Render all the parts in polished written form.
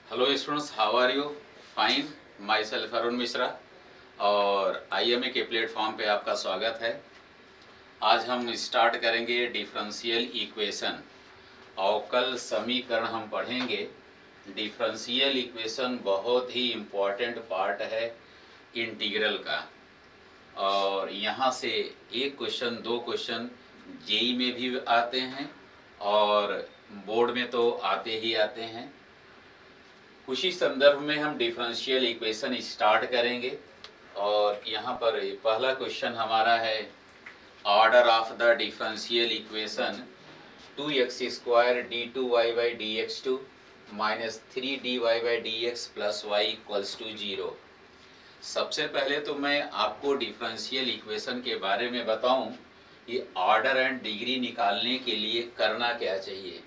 Hello students, how are you? Fine. Myself Arun Mishra और IMA के platform पे आपका स्वागत है। आज हम स्टार्ट करेंगे डिफरेंशियल इक्वेशन। अवकल समीकरण हम पढ़ेंगे। डिफरेंशियल इक्वेशन बहुत ही इम्पोर्टेंट पार्ट है इंटीग्रल का। और यहाँ से एक क्वेश्चन, दो क्वेश्चन जेई में भी आते हैं और बोर्ड में तो आते ही आते हैं। उसी संदर्भ में हम डिफरेंशियल इक्वेशन स्टार्ट करेंगे। और यहाँ पर पहला क्वेश्चन हमारा है, order of the differential equation 2x² d2y dx2 minus 3dy dx plus y equals to 0। सबसे पहले तो मैं आपको डिफरेंशियल इक्वेशन के बारे में बताऊं कि ऑर्डर एंड डिग्री निकालने के लिए करना क्या चाहिए।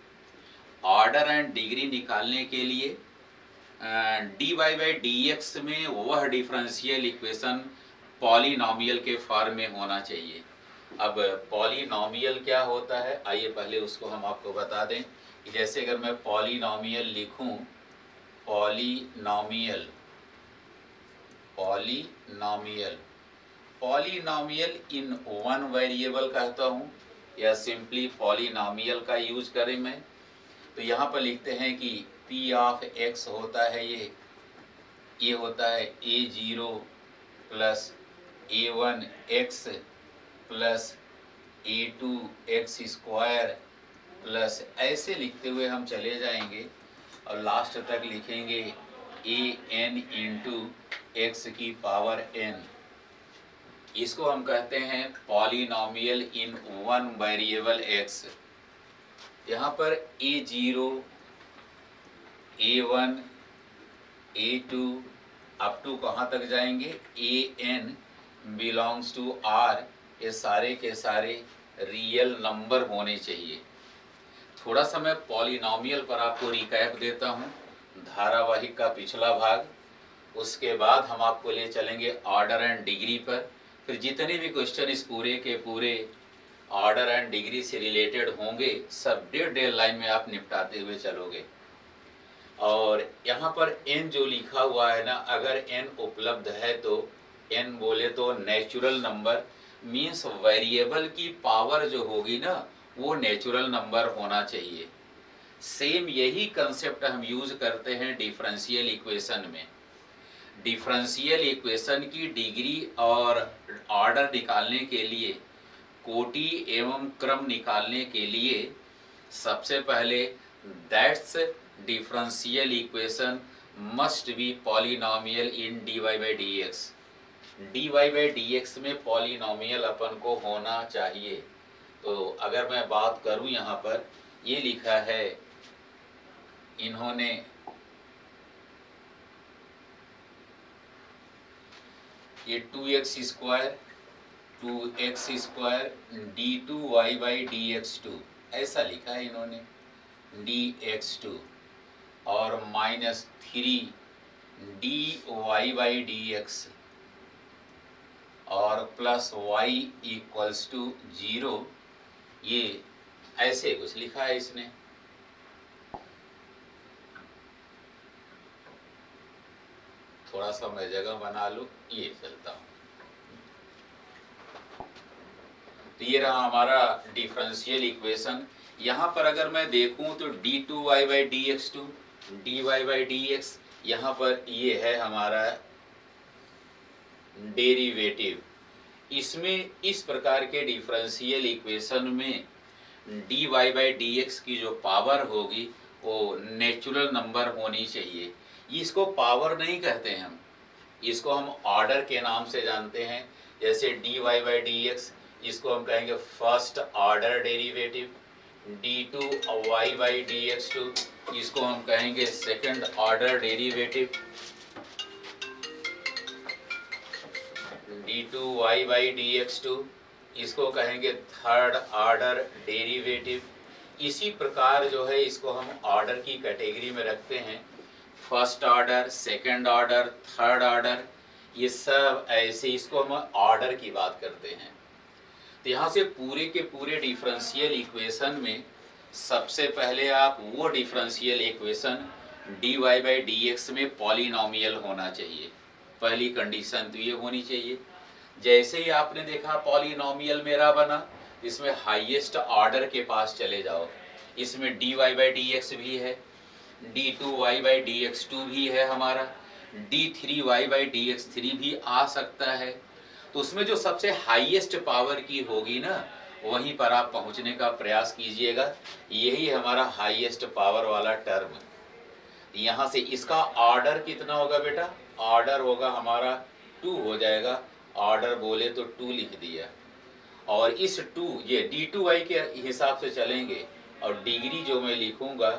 ऑर्डर एंड डिग्री निकालने के लिए dy बाई डी एक्स में वह डिफरेंशियल इक्वेशन पॉलिनॉमियल के फॉर्म में होना चाहिए। अब पॉलिनॉमियल क्या होता है, आइए पहले उसको हम आपको बता दें। जैसे अगर मैं पॉलिनॉमियल लिखूं, polynomial polynomial polynomial in one variable कहता हूं, या सिंपली पॉलिनॉमियल का यूज करें मैं, तो यहाँ पर लिखते हैं कि P ऑफ x होता है ये होता है a0 plus a1 x plus a2 x square plus, ऐसे लिखते हुए हम चले जाएंगे और लास्ट तक लिखेंगे an इंटू एक्स की पावर n। इसको हम कहते हैं polynomial in one variable x। यहाँ पर a0 a1 a2 up to कहाँ तक जाएंगे, an बिलोंग्स टू r, ये सारे के सारे रियल नंबर होने चाहिए। थोड़ा सा मैं पॉलिनॉमियल पर आपको रिकैप देता हूँ, धारावाहिक का पिछला भाग। उसके बाद हम आपको ले चलेंगे ऑर्डर एंड डिग्री पर। फिर जितने भी क्वेश्चन इस पूरे के पूरे ऑर्डर एंड डिग्री से रिलेटेड होंगे, सब डेढ़ लाइन में आप निपटाते हुए चलोगे। और यहाँ पर n जो लिखा हुआ है ना, अगर n उपलब्ध है तो n बोले तो नेचुरल नंबर, मीन्स वेरिएबल की पावर जो होगी ना वो नेचुरल नंबर होना चाहिए। सेम यही कंसेप्ट हम यूज करते हैं डिफरेंशियल इक्वेशन में। डिफरेंशियल इक्वेशन की डिग्री और ऑर्डर निकालने के लिए, कोटि एवं क्रम निकालने के लिए, सबसे पहले that's differential equation must be polynomial in dy by d x. dy by d x में पॉलिनॉमियल अपन को होना चाहिए। तो अगर मैं बात करूं, यहाँ पर ये लिखा है इन्होंने, ये 2x² d2y बाई dx2 ऐसा लिखा है इन्होंने, dx2 और माइनस 3dy बाई dx और प्लस y इक्वल्स टू 0, ये ऐसे कुछ लिखा है इसने। थोड़ा सा मैं जगह बना लूं, ये चलता हूं। तो ये रहा हमारा डिफरेंशियल इक्वेशन। यहाँ पर अगर मैं देखूं तो d2y by dx2 dy by dx, यहाँ पर ये है हमारा डेरिवेटिव। इसमें इस प्रकार के डिफरेंशियल इक्वेशन में dy बाई dx की जो पावर होगी वो नेचुरल नंबर होनी चाहिए। इसको पावर नहीं कहते हैं हम, इसको हम ऑर्डर के नाम से जानते हैं। जैसे dy बाई dx, इसको हम कहेंगे first order derivative. d2y by dx2, इसको हम कहेंगे second order derivative. d2y by dx2, इसको कहेंगे थर्ड ऑर्डर डेरिवेटिव। इसी प्रकार जो है इसको हम ऑर्डर की कैटेगरी में रखते हैं, first order, second order, third order, ये सब ऐसे, इसको हम ऑर्डर की बात करते हैं। तो यहाँ से पूरे के पूरे डिफरेंशियल इक्वेशन में सबसे पहले आप वो differential equation d y by d x में पॉलिनॉमियल होना चाहिए। पहली कंडीशन तो ये होनी चाहिए। जैसे ही आपने देखा पॉलिनॉमियल मेरा बना, इसमें हाईएस्ट ऑर्डर के पास चले जाओ। इसमें d y by d x भी है, d two y by d x two भी है हमारा, d three y by d x three भी आ सकता है। तो उसमें जो सबसे हाईएस्ट पावर की होगी ना, वहीं पर आप पहुंचने का प्रयास कीजिएगा। यही हमारा हाईएस्ट पावर वाला टर्म। यहाँ से इसका ऑर्डर कितना होगा बेटा? ऑर्डर होगा हमारा 2 हो जाएगा। ऑर्डर बोले तो 2 लिख दिया। और इस 2 ये d2y के हिसाब से चलेंगे। और डिग्री जो मैं लिखूंगा,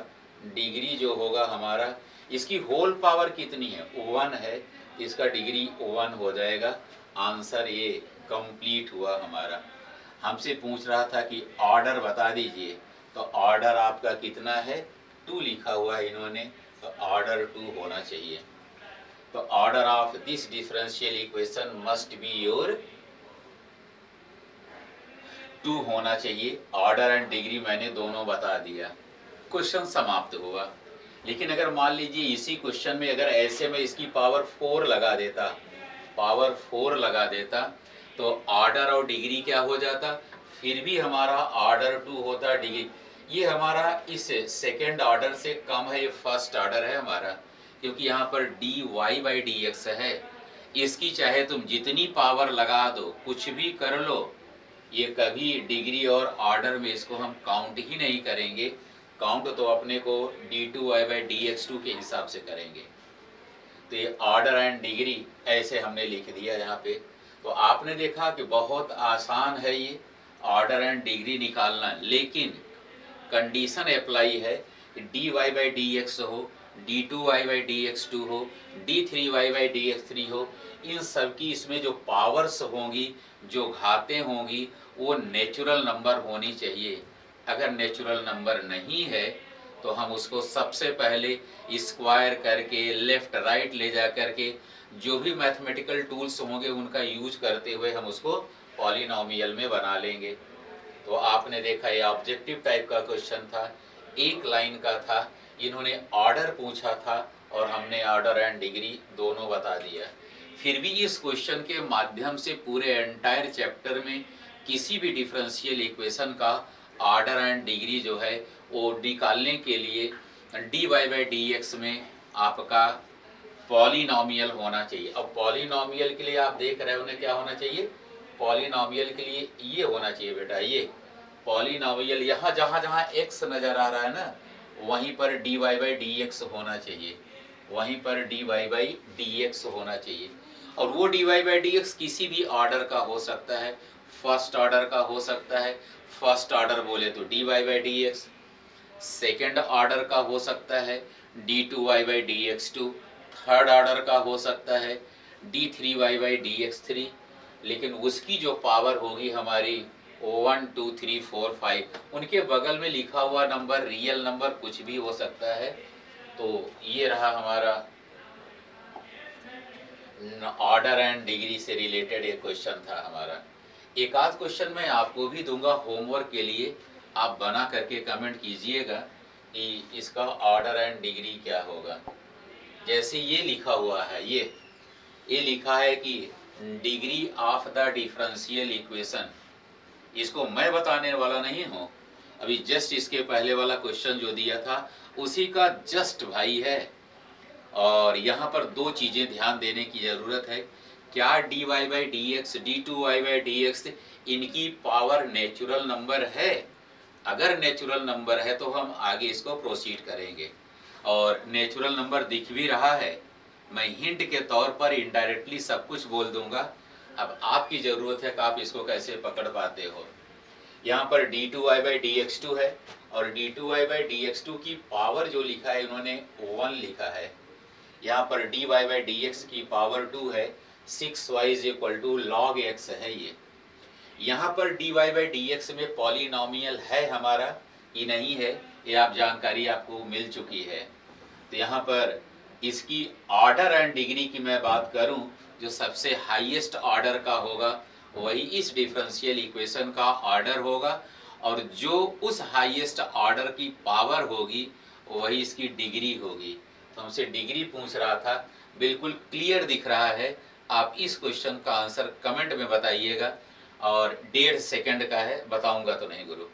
डिग्री जो होगा हमारा, इसकी होल पावर कितनी है? 1 है, इसका डिग्री 1 हो जाएगा। आंसर ये कंप्लीट हुआ हमारा। हमसे पूछ रहा था कि ऑर्डर बता दीजिए, तो ऑर्डर आपका कितना है? 2 लिखा हुआ है इन्होंने, तो ऑर्डर 2 होना चाहिए। तो order of this differential equation must be your 2 होना चाहिए। ऑर्डर एंड डिग्री मैंने दोनों बता दिया, क्वेश्चन समाप्त हुआ। लेकिन अगर मान लीजिए इसी क्वेश्चन में अगर ऐसे में इसकी पावर 4 लगा देता, पावर 4 लगा देता, तो ऑर्डर और डिग्री क्या हो जाता? फिर भी हमारा ऑर्डर 2 होता, डिग्री ये हमारा इस सेकेंड ऑर्डर से कम है, ये फर्स्ट ऑर्डर है हमारा, क्योंकि यहाँ पर d y by d x है। इसकी चाहे तुम जितनी पावर लगा दो, कुछ भी कर लो, ये कभी डिग्री और ऑर्डर में इसको हम काउंट ही नहीं करेंगे। काउंट तो अपने को d two y by d x two के हिसाब से करेंगे। तो ये ऑर्डर एंड डिग्री ऐसे हमने लिख दिया यहाँ पे। तो आपने देखा कि बहुत आसान है ये ऑर्डर एंड डिग्री निकालना, लेकिन कंडीशन अप्लाई है कि d y by d x हो, d two y by d x two हो, d three y by d x three हो, इन सब की इसमें जो पावर्स होंगी, जो घातें होंगी, वो नेचुरल नंबर होनी चाहिए। अगर नेचुरल नंबर नहीं है तो हम उसको सबसे पहले स्क्वायर करके लेफ्ट राइट ले जा करके जो भी मैथमेटिकल टूल्स होंगे उनका यूज करते हुए हम उसको पॉलिनॉमियल में बना लेंगे। तो आपने देखा ये ऑब्जेक्टिव टाइप का क्वेश्चन था, एक लाइन का था। इन्होंने ऑर्डर पूछा था और हमने ऑर्डर एंड डिग्री दोनों बता दिया। फिर भी इस क्वेश्चन के माध्यम से पूरे एंटायर चैप्टर में किसी भी डिफरेंशियल इक्वेशन का ऑर्डर एंड डिग्री जो है वो निकालने के लिए d y by d x में आपका पॉलिनॉमियल होना चाहिए। अब पॉलिनॉमियल के लिए आप देख रहे हो ना, क्या होना चाहिए? पॉलिनॉमियल के लिए ये होना चाहिए बेटा, ये पॉलिनॉमियल यहाँ जहाँ जहाँ एक्स नजर आ रहा है ना, वहीं पर d y by d x होना चाहिए, वहीं पर d y by d x होना चाहिए। और वो d y by d x किसी भी ऑर्डर का हो सकता है, फर्स्ट ऑर्डर का हो सकता है। फर्स्ट ऑर्डर बोले तो d y by d x, second order का हो सकता है d two y by d x two, third order का हो सकता है d three y by d x three. लेकिन उसकी जो पावर होगी हमारी 1 2 3 4 5, उनके बगल में लिखा हुआ नंबर रियल नंबर कुछ भी हो सकता है। तो ये रहा हमारा ऑर्डर एंड डिग्री से रिलेटेड एक क्वेश्चन था हमारा। एक आध क्वेश्चन मैं आपको भी दूंगा होमवर्क के लिए, आप बना करके कमेंट कीजिएगा कि इसका ऑर्डर एंड डिग्री क्या होगा। जैसे ये लिखा हुआ है, ये लिखा है कि degree of the differential equation, इसको मैं बताने वाला नहीं हूँ, अभी जस्ट इसके पहले वाला क्वेश्चन जो दिया था उसी का जस्ट भाई है। और यहाँ पर दो चीज़ें ध्यान देने की ज़रूरत है। क्या d y by d x, d two y by d x, इनकी पावर नेचुरल नंबर है? अगर नेचुरल नंबर है तो हम आगे इसको प्रोसीड करेंगे। और नेचुरल नंबर दिख भी रहा है, मैं हिंट के तौर पर इनडायरेक्टली सब कुछ बोल दूंगा। अब आपकी ज़रूरत है कि आप इसको कैसे पकड़ पाते हो। यहाँ पर d two y by d x two है और d two y by d x two की पावर जो लिखा है इन्होंने 1 लिखा है। यहाँ पर d y by d x की पावर 2 है, 6y is equal to log x है ये। यहाँ पर d y by d x में पॉलिनॉमियल है हमारा कि नहीं है, ये आप जानकारी आपको मिल चुकी है। तो यहाँ पर इसकी ऑर्डर एंड डिग्री की मैं बात करूं, जो सबसे हाईएस्ट ऑर्डर का होगा वही इस डिफरेंशियल इक्वेशन का ऑर्डर होगा, और जो उस हाईएस्ट ऑर्डर की पावर होगी वही इसकी डिग्री होगी। तो हमसे डिग्री पूछ रहा था, बिल्कुल क्लियर दिख रहा है। आप इस क्वेश्चन का आंसर कमेंट में बताइएगा, और 1.5 सेकंड का है, बताऊंगा तो नहीं गुरु,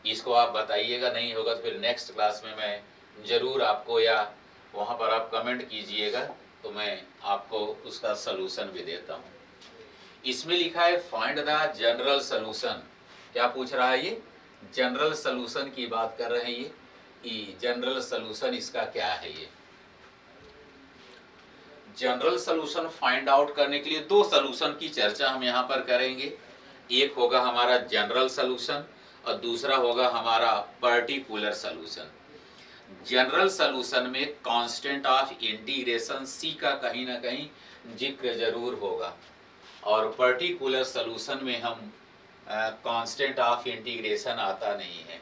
इसको आप बताइएगा, नहीं होगा तो फिर नेक्स्ट क्लास में मैं ज़रूर आपको, या वहाँ पर आप कमेंट कीजिएगा तो मैं आपको उसका सलूशन भी देता हूँ। इसमें लिखा है फाइंड द जनरल सलूशन। क्या पूछ रहा है ये? जनरल सलूशन की बात कर रहे हैं ये, कि जनरल सलूशन इसका क्या है। ये जनरल सलूशन फाइंड आउट करने के लिए दो सलूशन की चर्चा हम यहाँ पर करेंगे। एक होगा हमारा जनरल सलूशन और दूसरा होगा हमारा पर्टिकुलर सलूशन। जनरल सलूशन में कांस्टेंट ऑफ इंटीग्रेशन सी का कहीं ना कहीं जिक्र जरूर होगा, और पर्टिकुलर सलूशन में हम कांस्टेंट ऑफ इंटीग्रेशन आता नहीं है।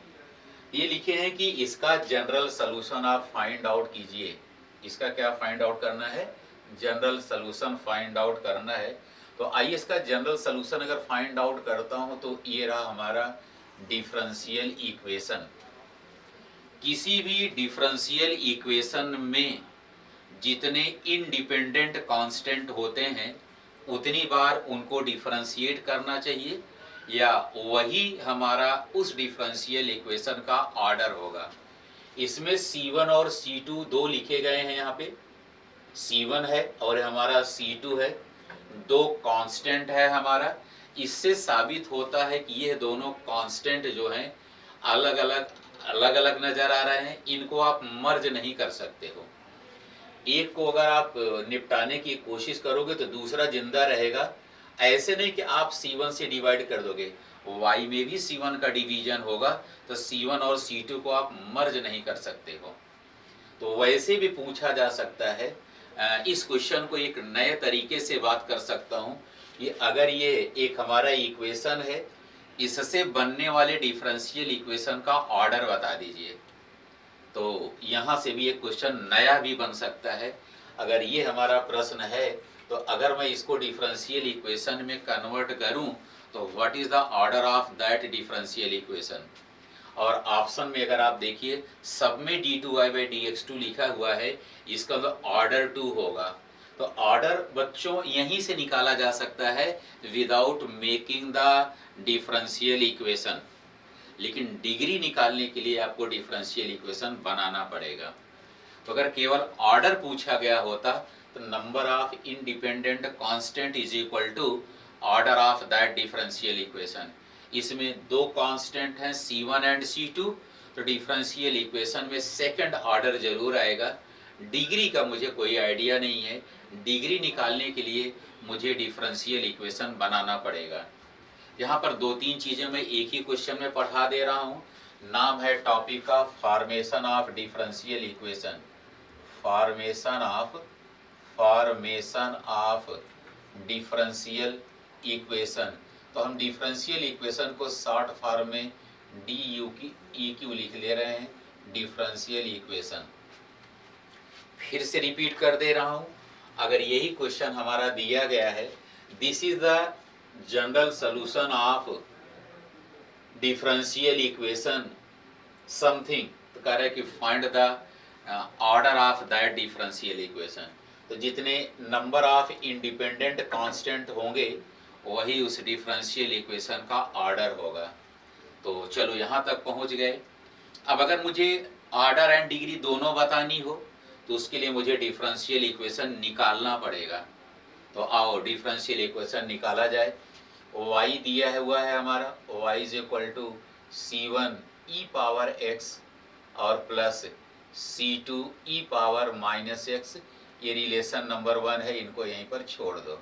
ये लिखे हैं कि इसका जनरल सलूशन आप फाइंड आउट कीजिए। इसका क्या फाइंड आउट करना है? जनरल सलूशन फाइंड आउट करना है। तो आइए इसका जनरल सलूशन अगर फाइंड आउट करता हूं तो ये रहा हमारा डिफरेंशियल इक्वेशन। किसी भी डिफरेंशियल इक्वेशन में जितने इंडिपेंडेंट कांस्टेंट होते हैं उतनी बार उनको डिफरेंशिएट करना चाहिए, या वही हमारा उस डिफरेंशियल इक्वेशन का ऑर्डर होगा। इसमें C1 और C2 दो लिखे गए हैं। यहाँ पे C1 है और हमारा C2 है, दो कांस्टेंट है हमारा। इससे साबित होता है कि ये दोनों कांस्टेंट जो हैं अलग अलग नजर आ रहे हैं। इनको आप मर्ज नहीं कर सकते हो। एक को अगर आप निपटाने की कोशिश करोगे तो दूसरा जिंदा रहेगा। ऐसे नहीं कि आप C1 से डिवाइड कर दोगे, Y में भी C1 का डिवीजन होगा, तो C1 और C2 को आप मर्ज नहीं कर सकते हो। तो वैसे भी पूछा जा सकता है। इस क्वेश्चन को एक नए तरीके से बात कर सकता हूँ कि अगर ये एक हमारा इक्वेशन है, इससे बनने वाले डिफरेंशियल इक्वेशन का ऑर्डर बता दीजिए। तो यहाँ से भी एक क्वेश्चन नया भी बन सकता है। अगर ये हमारा प्रश्न है तो अगर मैं इसको डिफरेंशियल इक्वेशन में कन्वर्ट करूं तो what is the order of that differential equation. और ऑप्शन में अगर आप देखिए सब में d2y/dx2 लिखा हुआ है, इसका तो ऑर्डर 2 होगा। तो ऑर्डर बच्चों यहीं से निकाला जा सकता है without making the differential equation, लेकिन डिग्री निकालने के लिए आपको डिफरेंशियल इक्वेशन बनाना पड़ेगा। तो अगर केवल ऑर्डर पूछा गया होता तो number of independent constant is equal to order of that differential equation. इसमें दो कांस्टेंट हैं C1 एंड C2, तो डिफरेंशियल इक्वेशन में सेकंड ऑर्डर जरूर आएगा। डिग्री का मुझे कोई आइडिया नहीं है। डिग्री निकालने के लिए मुझे डिफरेंशियल इक्वेशन बनाना पड़ेगा। यहाँ पर दो तीन चीजें मैं एक ही क्वेश्चन में पढ़ा दे रहा हूँ। नाम है टॉपिक का formation of differential equation. Formation of differential equation. तो हम डिफरेंशियल इक्वेशन को शॉर्ट फॉर्म में DU लिख ले रहे हैं, डिफरेंशियल इक्वेशन। फिर से रिपीट कर दे रहा हूँ, अगर यही क्वेश्चन हमारा दिया गया है, this is the general solution of differential equation something, तो कह रहा है कि find the order of that differential equation. तो जितने नंबर ऑफ इंडिपेंडेंट कांस्टेंट होंगे वही उस डिफरेंशियल इक्वेशन का ऑर्डर होगा। तो चलो यहाँ तक पहुँच गए। अब अगर मुझे ऑर्डर एंड डिग्री दोनों बतानी हो तो उसके लिए मुझे डिफरेंशियल इक्वेशन निकालना पड़ेगा। तो आओ डिफरेंशियल इक्वेशन निकाला जाए। y दिया हुआ है हमारा, y is equal to C1 e power x और plus C2 e power minus x। ये रिलेशन नंबर 1 है, इनको यहीं पर छोड़ दो।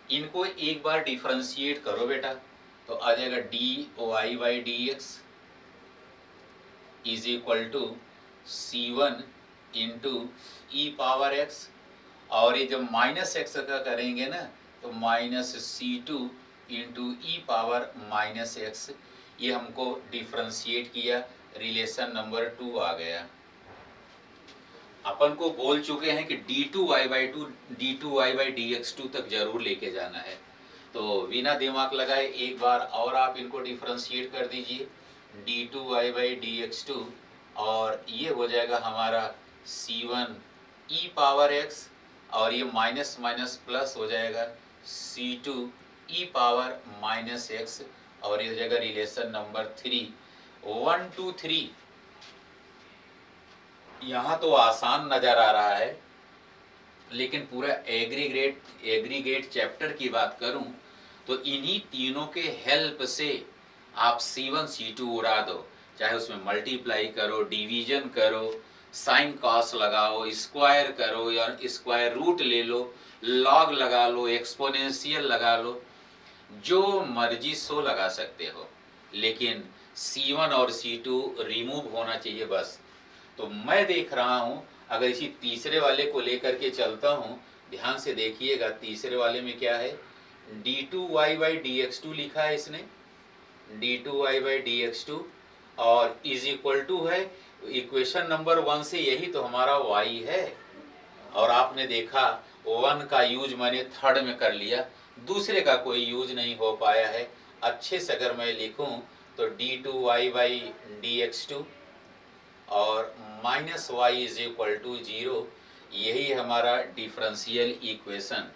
इनको एक बार डिफरेंशिएट करो बेटा, तो आ जाएगा dy/dx is equal to C1 into e power x, और ये जब माइनस x का करेंगे ना तो minus C2 into e power minus x। ये हमको डिफरेंशिएट किया, रिलेशन नंबर 2 आ गया। अपन को बोल चुके हैं कि d2y/2 d2y/dx2 तक जरूर लेके जाना है। तो बिना दिमाग लगाए एक बार और आप इनको डिफरेंशिएट कर दीजिए, d2y/dx2, और ये हो जाएगा हमारा C1 e पावर x, और ये माइनस माइनस प्लस हो जाएगा C2 e power minus x, और ये हो जाएगा रिलेशन नंबर 3, 1 2 3। यहाँ तो आसान नजर आ रहा है, लेकिन पूरा एग्रीगेट चैप्टर की बात करूं तो इन्हीं तीनों के हेल्प से आप C1 C2 उड़ा दो, चाहे उसमें मल्टीप्लाई करो, डिवीजन करो, साइन कॉस लगाओ, स्क्वायर करो या स्क्वायर रूट ले लो, लॉग लगा लो, एक्सपोनेंशियल लगा लो, जो मर्जी सो लगा सकते हो, लेकिन C1 और C2 रिमूव होना चाहिए बस। तो मैं देख रहा हूं, अगर इसी तीसरे वाले को लेकर के चलता हूं, ध्यान से देखिएगा, तीसरे वाले में क्या है, d2y/dx2 लिखा है इसने, d2y/dx2, और इज इक्वल टू है, इक्वेशन नंबर 1 से यही तो हमारा y है, और आपने देखा 1 का यूज मैंने थर्ड में कर लिया, दूसरे का कोई यूज नहीं हो पाया है। अच्छे से अगर मैं लिखूं तो d2y/dx2 और minus y is equal to 0, यही हमारा डिफरेंशियल इक्वेशन,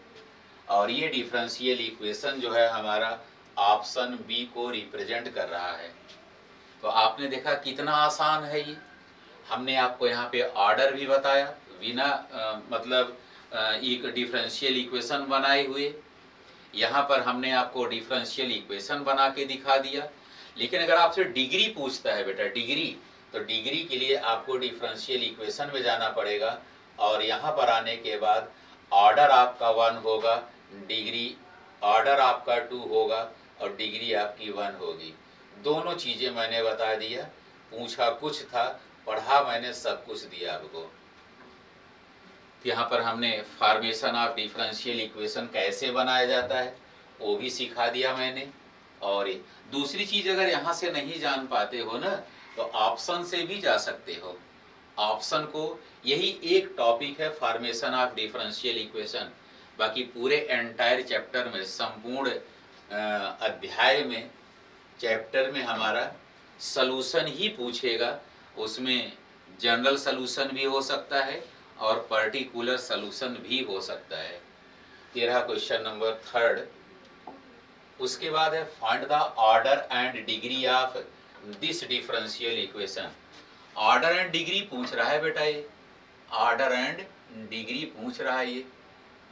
और ये डिफरेंशियल इक्वेशन जो है हमारा ऑप्शन बी को रिप्रेजेंट कर रहा है। तो आपने देखा कितना आसान है ये। हमने आपको यहाँ पे ऑर्डर भी बताया बिना मतलब एक डिफरेंशियल इक्वेशन बनाए हुए। यहाँ पर हमने आपको डिफरेंशियल इक्वेशन बना के दिखा दिया। लेकिन अगर आपसे डिग्री पूछता है बेटा, डिग्री, तो डिग्री के लिए आपको डिफरेंशियल इक्वेशन में जाना पड़ेगा, और यहाँ पर आने के बाद ऑर्डर आपका 1 होगा, डिग्री ऑर्डर आपका 2 होगा, और डिग्री आपकी 1 होगी। दोनों चीज़ें मैंने बता दिया, पूछा कुछ था, पढ़ा मैंने सब कुछ दिया आपको। यहाँ पर हमने फॉर्मेशन ऑफ डिफरेंशियल इक्वेशन कैसे बनाया जाता है वो भी सिखा दिया मैंने। और दूसरी चीज़, अगर यहाँ से नहीं जान पाते हो ना, तो ऑप्शन से भी जा सकते हो। ऑप्शन को यही एक टॉपिक है, फॉर्मेशन ऑफ डिफरेंशियल इक्वेशन। बाकी पूरे एंटायर चैप्टर में, संपूर्ण अध्याय में, चैप्टर में हमारा सलूशन ही पूछेगा। उसमें जनरल सलूशन भी हो सकता है और पर्टिकुलर सलूशन भी हो सकता है। ये रहा क्वेश्चन नंबर 3। उसके बाद है find the order and degree of this differential equation. Order and degree पूछ रहा है बेटा, ये ऑर्डर एंड डिग्री पूछ रहा है। ये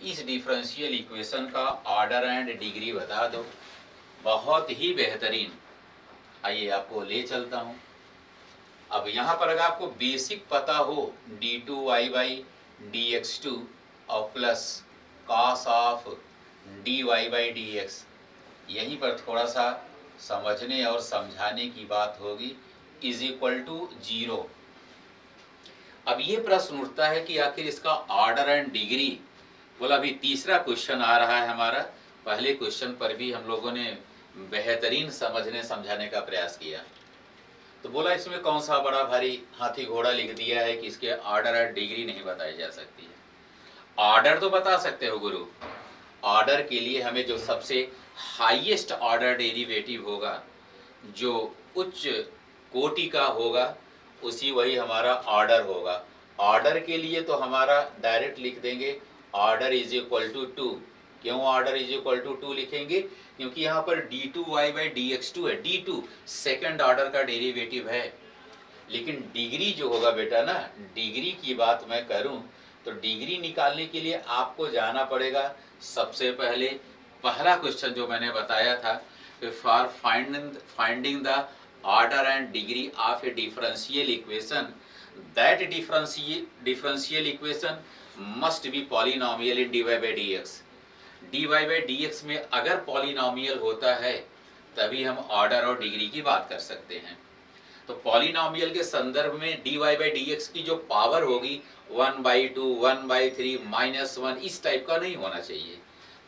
इस डिफरेंशियल इक्वेशन का ऑर्डर एंड डिग्री बता दो। बहुत ही बेहतरीन। आइए आपको ले चलता हूँ। अब यहाँ पर अगर आपको बेसिक पता हो d2y/dx2 और प्लस cos ऑफ dy/dx, यहीं पर थोड़ा सा समझने और समझाने की बात होगी, इज इक्वल टू 0। अब ये प्रश्न उठता है कि आखिर इसका ऑर्डर एंड डिग्री, बोला अभी तीसरा क्वेश्चन आ रहा है हमारा। पहले क्वेश्चन पर भी हम लोगों ने बेहतरीन समझने समझाने का प्रयास किया। तो बोला इसमें कौन सा बड़ा भारी हाथी घोड़ा लिख दिया है कि इसके ऑर्डर और डिग्री नहीं बताई जा सकती है। ऑर्डर तो बता सकते हो गुरु। ऑर्डर के लिए हमें जो सबसे हाईएस्ट ऑर्डर डेरिवेटिव होगा, जो उच्च कोटि का होगा, उसी वही हमारा ऑर्डर होगा। ऑर्डर के लिए तो हमारा डायरेक्ट लिख देंगे ऑर्डर इज इक्वल टू 2। क्यों ऑर्डर इज इक्वल टू 2 लिखेंगे? क्योंकि यहाँ पर d2y/dx2 है, d2 सेकंड ऑर्डर का डेरिवेटिव है। लेकिन डिग्री जो होगा बेटा ना, डिग्री की बात मैं करूं तो डिग्री निकालने के लिए आपको जाना पड़ेगा सबसे पहले, पहला क्वेश्चन जो मैंने बताया था, for finding the order and degree of A differential equation, that differential equation must be polynomial in dy/dx। dy/dx में अगर पॉलिनोमियल होता है तभी हम ऑर्डर और डिग्री की बात कर सकते हैं। तो पॉलिनोमियल के संदर्भ में dy/dx की जो पावर होगी 1/2, 1/3, -1, इस टाइप का नहीं होना चाहिए।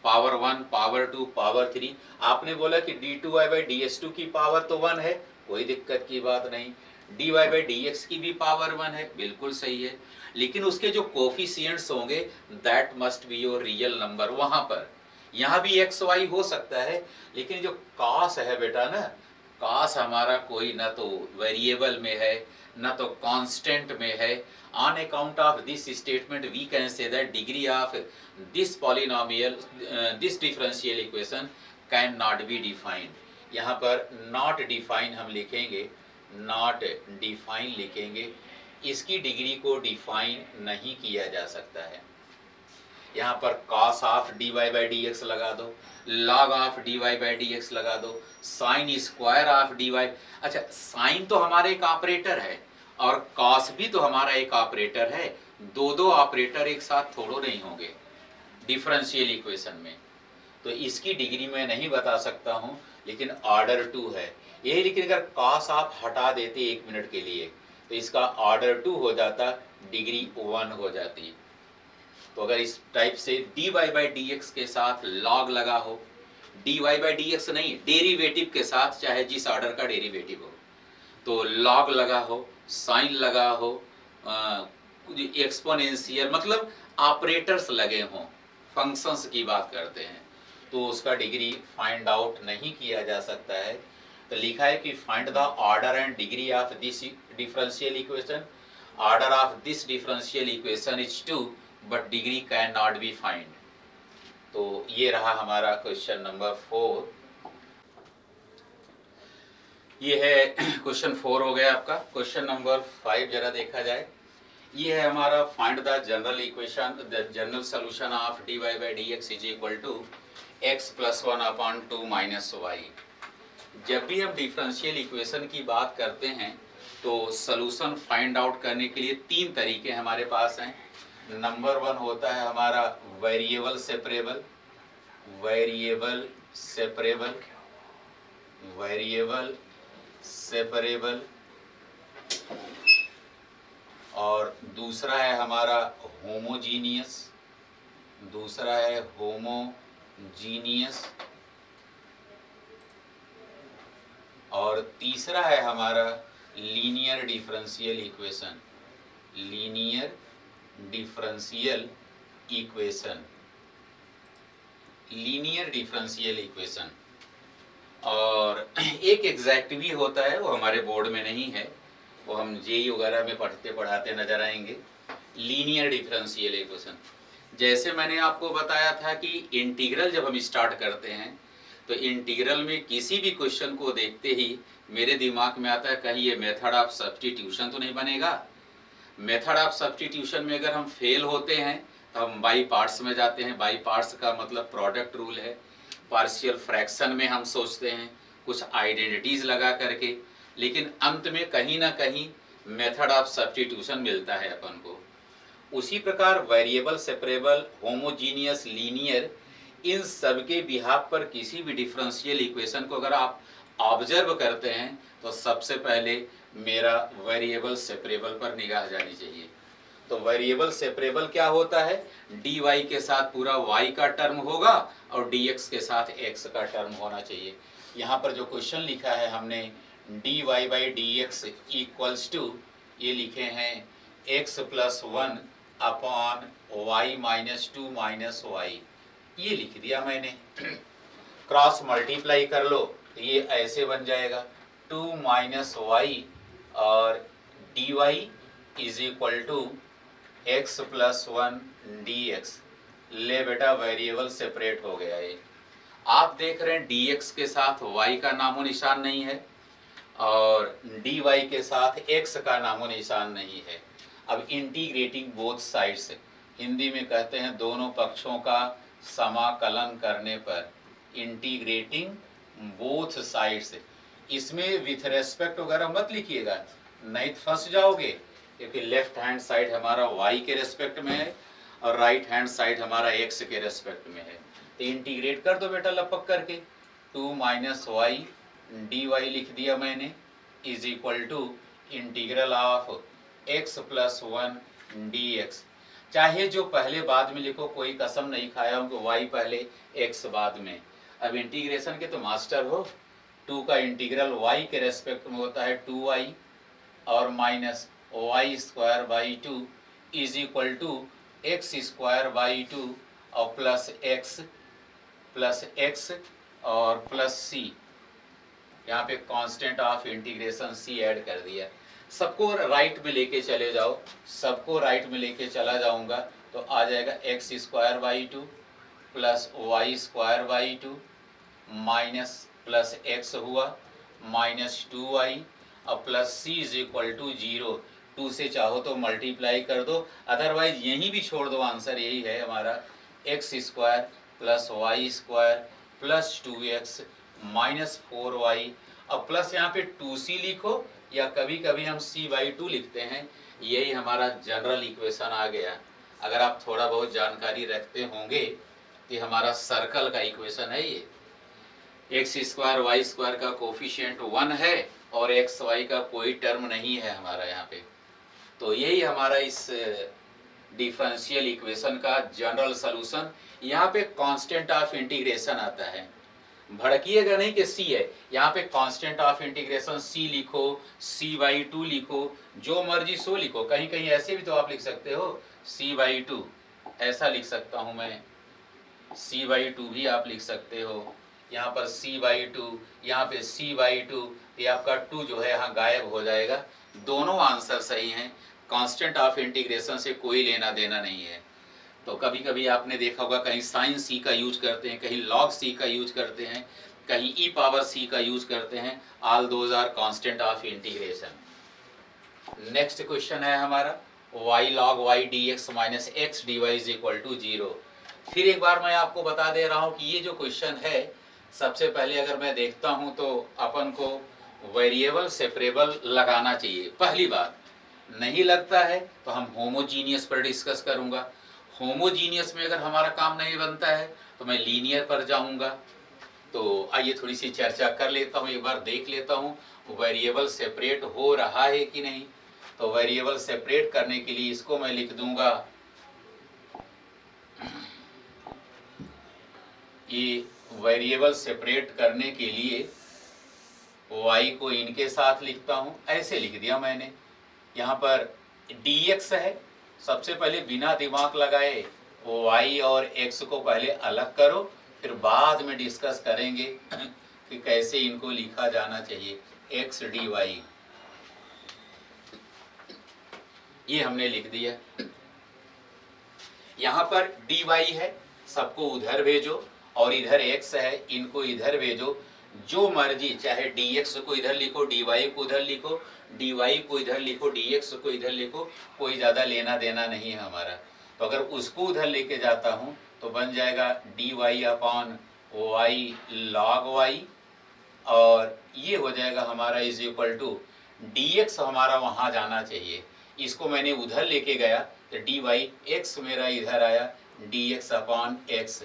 Power 1, power 2, power 3। आपने बोला कि d2y/ds2 की पावर तो 1 है, कोई दिक्कत की बात नहीं। dy/dx की भी पावर 1 है, बिल्कुल सही है। लेकिन उसके जो कोफिशिएंट्स होंगे that must be your real number. वहां पर यहाँ भी एक्स वाई हो सकता है, लेकिन जो कॉस है बेटा ना, कॉस हमारा कोई न तो वेरिएबल में है न तो कांस्टेंट में है। On account of this statement we can say that degree of this polynomial this differential equation can not be defined. यहाँ पर नॉट डिफाइन हम लिखेंगे, नॉट डिफाइन लिखेंगे, इसकी डिग्री को डिफाइन नहीं किया जा सकता है। यहाँ पर cos of dy by d x लगा दो, log of dy by d x लगा दो, साइन स्क्वायर ऑफ dy। अच्छा, साइन तो हमारा एक ऑपरेटर है और cos भी तो हमारा एक ऑपरेटर है। दो दो ऑपरेटर एक साथ थोड़ो नहीं होंगे डिफरेंशियल इक्वेशन में। तो इसकी डिग्री मैं नहीं बता सकता हूँ, लेकिन ऑर्डर 2 है यही। लेकिन अगर cos आप हटा देते 1 मिनट के लिए तो इसका ऑर्डर 2 हो जाता, डिग्री 1 हो जाती। तो अगर इस टाइप से dy बाई डी एक्स के साथ log लगा हो, dy बाई डी एक्स नहीं, डेरिवेटिव के साथ, चाहे जिस ऑर्डर का डेरिवेटिव हो, तो log लगा हो, साइन लगा हो, एक्सपोनेंशियल मतलब ऑपरेटर्स लगे हों, फंक्शंस की बात करते हैं, तो उसका डिग्री फाइंड आउट नहीं किया जा सकता है। तो लिखा है कि find the order and degree of this differential equation. Order of this differential equation is 2 but degree can not B find. तो ये रहा हमारा क्वेश्चन नंबर 4। ये है क्वेश्चन 4 हो गया आपका। क्वेश्चन नंबर 5 जरा देखा जाए। ये है हमारा find the general equation, the general solution of dy by d x is equal to x plus 1 upon 2 minus y. जब भी हम डिफरेंशियल इक्वेशन की बात करते हैं तो सॉल्यूशन फाइंड आउट करने के लिए 3 तरीके हमारे पास हैं। नंबर 1 होता है हमारा variable separable, variable separable, variable separable, और दूसरा है हमारा होमोजीनियस, दूसरा है होमोजीनियस, और तीसरा है हमारा linear differential equation, linear differential equation, linear differential equation. और एक एग्जैक्ट भी होता है, वो हमारे बोर्ड में नहीं है, वो हम जेई वगैरह में पढ़ाते नजर आएंगे। लीनियर डिफरेंशियल इक्वेशन, जैसे मैंने आपको बताया था कि इंटीग्रल जब हम स्टार्ट करते हैं तो इंटीग्रल में किसी भी क्वेश्चन को देखते ही मेरे दिमाग में आता है कहीं ये मेथड ऑफ सब्स्टिट्यूशन तो नहीं बनेगा। मेथड ऑफ सब्स्टिट्यूशन में अगर हम फेल होते हैं तो हम बाई पार्ट्स में जाते हैं। बाई पार्ट्स का मतलब प्रोडक्ट रूल है। पार्शियल फ्रैक्शन में हम सोचते हैं कुछ आइडेंटिटीज लगा करके, लेकिन अंत में कहीं ना कहीं मेथड ऑफ सब्स्टिट्यूशन मिलता है अपन को। उसी प्रकार वेरिएबल सेपरेबल, होमोजीनियस, लीनियर, इन सब के बिहाफ पर किसी भी डिफरेंशियल इक्वेशन को अगर आप ऑब्जर्व करते हैं तो सबसे पहले मेरा वेरिएबल सेपरेबल पर निगाह जानी चाहिए। तो वेरिएबल सेपरेबल क्या होता है, dy के साथ पूरा y का टर्म होगा और dx के साथ x का टर्म होना चाहिए। यहाँ पर जो क्वेश्चन लिखा है हमने dy by d x equals to, ये लिखे हैं x plus 1 upon y minus 2 minus y, ये लिख दिया मैंने। क्रॉस मल्टीप्लाई कर लो तो ये ऐसे बन जाएगा 2 माइनस वाई और dy is equal to x plus 1 dx। ले बेटा वेरिएबल सेपरेट हो गया ये। आप देख रहे हैं dx के साथ y का नामो निशान नहीं है और dy के साथ x का नामो निशान नहीं है। अब इंटीग्रेटिंग बोथ साइड्स, हिंदी में कहते हैं दोनों पक्षों का समाकलन करने पर, इंटीग्रेटिंग बोथ साइड्स। इसमें विथ रेस्पेक्ट वगैरह मत लिखिएगा, नहीं तो फंस जाओगे, क्योंकि लेफ्ट हैंड साइड हमारा y के रेस्पेक्ट में है और राइट हैंड साइड हमारा x के रेस्पेक्ट में है। तो इंटीग्रेट कर दो बेटा लपक करके, 2 माइनस वाई dy लिख दिया मैंने is equal to integral of x plus 1 dx। चाहे जो पहले बाद में लिखो, कोई कसम नहीं खाया हूँ कि y पहले x बाद में। अब इंटीग्रेशन के तो मास्टर हो। 2 का इंटीग्रल y के रेस्पेक्ट में होता है 2y और minus y square by 2 is equal to x square by 2 और प्लस एक्स और प्लस सी। यहाँ पे constant of integration c add कर दिया। सबको राइट में लेके चले जाओ, सबको राइट में लेके चला जाऊंगा तो आ जाएगा x square by two plus y square by two minus plus x हुआ माइनस टू वाई और plus c is equal to zero. Two से चाहो तो मल्टीप्लाई कर दो, अदरवाइज यहीं भी छोड़ दो, आंसर यही है हमारा x square plus y square plus two x minus four y. अब प्लस यहाँ पे टू सी लिखो या कभी कभी हम सी बाई टू लिखते हैं, यही हमारा जनरल इक्वेशन आ गया। अगर आप थोड़ा बहुत जानकारी रखते होंगे कि हमारा सर्कल का इक्वेशन है ये, एक्स स्क्वायर वाई स्क्वायर का कोफिशिएंट 1 है और एक्स वाई का कोई टर्म नहीं है हमारा यहाँ पे। तो यही हमारा इस डिफरेंशियल इक्वेशन का जनरल सॉल्यूशन। यहाँ पे कांस्टेंट ऑफ इंटीग्रेशन आता है, भड़किएगा नहीं कि सी है, यहाँ पे कांस्टेंट ऑफ इंटीग्रेशन सी लिखो, सी बाई टू लिखो, जो मर्जी सो लिखो। कहीं कहीं ऐसे भी तो आप लिख सकते हो सी बाई टू, ऐसा लिख सकता हूँ मैं, सी बाई टू भी आप लिख सकते हो। यहाँ पर सी बाई टू, यहाँ पे सी बाई टू, ये आपका टू जो है यहाँ गायब हो जाएगा। दोनों आंसर सही हैं, कांस्टेंट ऑफ इंटीग्रेशन से कोई लेना देना नहीं है। तो कभी कभी आपने देखा होगा कहीं साइन सी का यूज करते हैं, कहीं लॉग सी का यूज करते हैं, कहीं ई पावर सी का यूज करते हैं। All those are constant of integration. Next question है हमारा y log y dx minus x d y is equal to zero. फिर एक बार मैं आपको बता दे रहा हूँ कि ये जो क्वेश्चन है, सबसे पहले अगर मैं देखता हूँ तो अपन को वेरिएबल सेपरेबल लगाना चाहिए। पहली बात, नहीं लगता है तो हम होमोजीनियस पर डिस्कस करूँगा। होमोजीनियस में अगर हमारा काम नहीं बनता है तो मैं लीनियर पर जाऊँगा। तो आइए थोड़ी सी चर्चा कर लेता हूँ, एक बार देख लेता हूँ वेरिएबल सेपरेट हो रहा है कि नहीं। तो वेरिएबल सेपरेट करने के लिए इसको मैं लिख दूंगा, ये वेरिएबल सेपरेट करने के लिए y को इनके साथ लिखता हूं, ऐसे लिख दिया मैंने। यहाँ पर dx है, सबसे पहले बिना दिमाग लगाए y और x को पहले अलग करो, फिर बाद में डिस्कस करेंगे कि कैसे इनको लिखा जाना चाहिए। x dy ये हमने लिख दिया। यहाँ पर dy है, सबको उधर भेजो, और इधर x है, इनको इधर भेजो। जो मर्जी, चाहे dx को इधर लिखो, dy को उधर लिखो, dy को इधर लिखो, dx को इधर लिखो, कोई ज़्यादा लेना देना नहीं है हमारा। तो अगर उसको उधर लेके जाता हूँ तो बन जाएगा dy upon y log y, और ये हो जाएगा हमारा इज इक्वल टू dx हमारा वहाँ जाना चाहिए, इसको मैंने उधर लेके गया तो dy x मेरा इधर आया dx अपॉन x।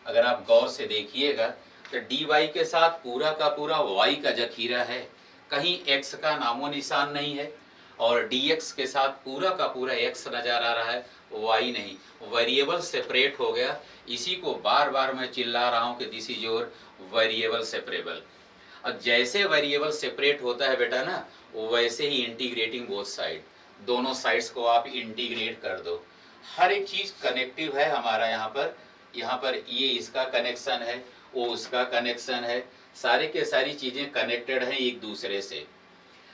अगर आप गौर से देखिएगा तो dy के साथ पूरा का पूरा y का जखीरा है, कहीं x का नामो निशान नहीं है, और dx के साथ पूरा का पूरा x नजर आ रहा है, y नहीं। वेरिएबल सेपरेट हो गया। इसी को बार बार मैं चिल्ला रहा हूँ कि this is your variable separable. अब जैसे वेरिएबल सेपरेट होता है बेटा ना, वैसे ही इंटीग्रेटिंग बोथ साइड, दोनों साइड्स को आप इंटीग्रेट कर दो। हर एक चीज कनेक्टिव है हमारा। यहाँ पर ये इसका कनेक्शन है, वो उसका कनेक्शन है, सारे के सारी चीजें कनेक्टेड हैं एक दूसरे से।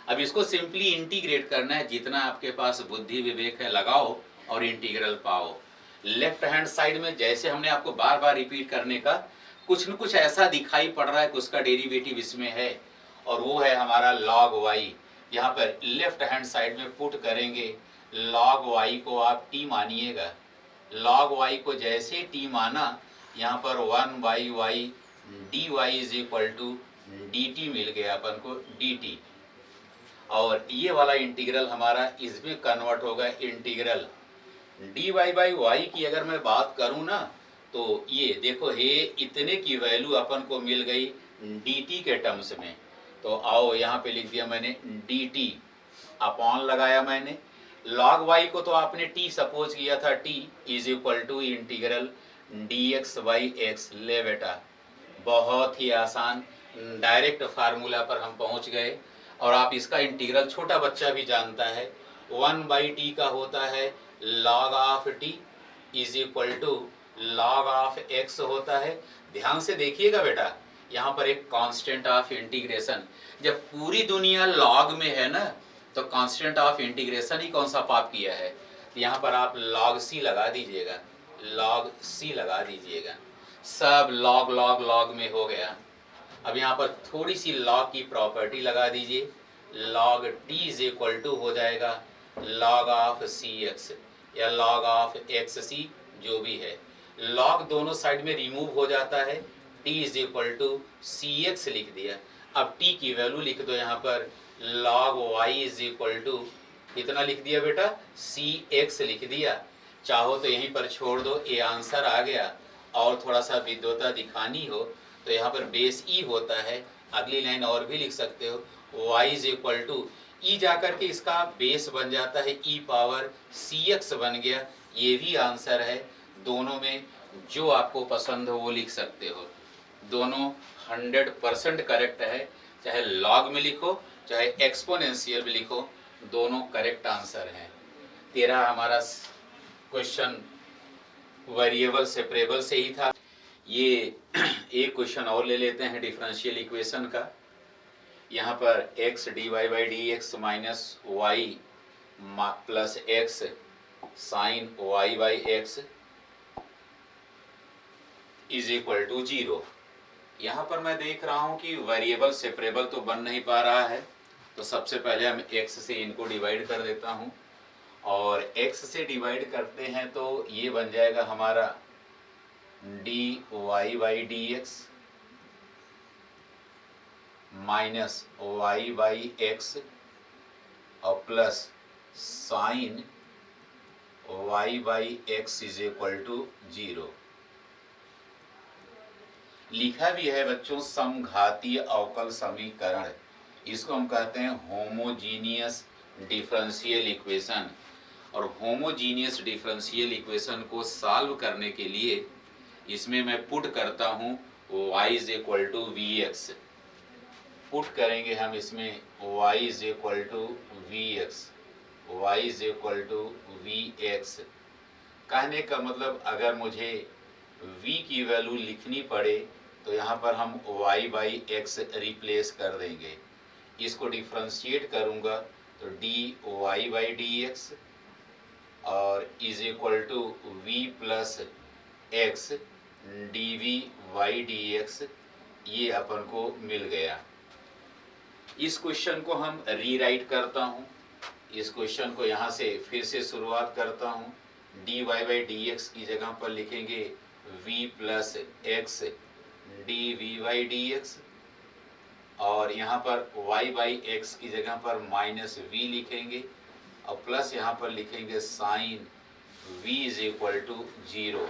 अब इसको सिंपली इंटीग्रेट करना है, जितना आपके पास बुद्धि विवेक है लगाओ और इंटीग्रल पाओ। लेफ्ट हैंड साइड में जैसे हमने आपको बार बार रिपीट करने का, कुछ न कुछ ऐसा दिखाई पड़ रहा है कि उसका डेरिवेटिव इसमें है, और वो है हमारा log y। यहाँ पर लेफ्ट हैंड साइड में पुट करेंगे, log y को आप t मानिएगा। log y को जैसे t माना, यहाँ पर 1 by y dy is equal to dt मिल गया अपन को, dt। और ये वाला इंटीग्रल हमारा इसमें कन्वर्ट होगा इंटीग्रल dy बाई y की। अगर मैं बात करूँ ना, तो ये देखो हे इतने की वैल्यू अपन को मिल गई dt के टर्म्स में। तो आओ यहाँ पे लिख दिया मैंने dt, अपॉन लगाया मैंने। log y को तो आपने t सपोज किया था, t is equal to integral dx by x। ले बेटा, बहुत ही आसान, डायरेक्ट फार्मूला पर हम पहुंच गए। और आप इसका इंटीग्रल छोटा बच्चा भी जानता है, 1 बाई टी का होता है log of t is equal to log of x होता है। ध्यान से देखिएगा बेटा, यहाँ पर एक कांस्टेंट ऑफ इंटीग्रेशन, जब पूरी दुनिया लॉग में है ना, तो कांस्टेंट ऑफ इंटीग्रेशन ही कौन सा पाप किया है। तो यहाँ पर आप लॉग सी लगा दीजिएगा, लॉग सी लगा दीजिएगा, सब लॉग लॉग लॉग में हो गया। अब यहाँ पर थोड़ी सी लॉग की प्रॉपर्टी लगा दीजिए, log t is equal to हो जाएगा लॉग ऑफ सी एक्स या लॉग ऑफ एक्स सी, जो भी है। लॉग दोनों साइड में रिमूव हो जाता है, t is equal to c x लिख दिया। अब t की वैल्यू लिख दो यहाँ पर, log y is equal to कितना लिख दिया बेटा, सी एक्स लिख दिया। चाहो तो यहीं पर छोड़ दो, ये आंसर आ गया। और थोड़ा सा विद्वता दिखानी हो तो यहाँ पर बेस ई होता है, अगली लाइन और भी लिख सकते हो, y इज इक्वल टू ई जाकर के इसका बेस बन जाता है, ई पावर सी एक्स बन गया। ये भी आंसर है। दोनों में जो आपको पसंद हो वो लिख सकते हो, दोनों 100% करेक्ट है। चाहे लॉग में लिखो चाहे एक्सपोनेंशियल में लिखो, दोनों करेक्ट आंसर हैं। 13 हमारा क्वेश्चन वेरिएबल सेपरेबल से ही था। ये एक क्वेश्चन और ले लेते हैं डिफरेंशियल इक्वेशन का। यहाँ पर x dy by d x minus y plus x sine y by x is equal to 0। यहाँ पर मैं देख रहा हूँ कि वेरिएबल सेपरेबल तो बन नहीं पा रहा है, तो सबसे पहले हम x से इनको डिवाइड कर देता हूँ, और x से डिवाइड करते हैं तो ये बन जाएगा हमारा dy by d x minus y by x और plus sign y by x is equal to 0। लिखा भी है बच्चों समघातीय अवकल समीकरण, इसको हम कहते हैं होमोजीनियस डिफरेंशियल इक्वेशन। और होमोजीनियस डिफरेंशियल इक्वेशन को सॉल्व करने के लिए इसमें मैं पुट करता हूँ y is equal to v x. Put करेंगे हम इसमें y is equal to v x, y is equal to v x. कहने का मतलब अगर मुझे v की वैल्यू लिखनी पड़े तो यहाँ पर हम y बाई एक्स रिप्लेस कर देंगे। इसको डिफ्रेंशिएट करूँगा तो dy बाई डी एक्स और is equal to v plus x d v by d x, ये अपन को मिल गया। इस क्वेश्चन को हम रीराइट करता हूँ, इस क्वेश्चन को यहाँ से फिर से शुरुआत करता हूँ। dy बाई डी एक्स की जगह पर लिखेंगे v plus x d v by d x, और यहाँ पर y बाई एक्स की जगह पर माइनस v लिखेंगे और प्लस यहाँ पर लिखेंगे sine v is equal to 0।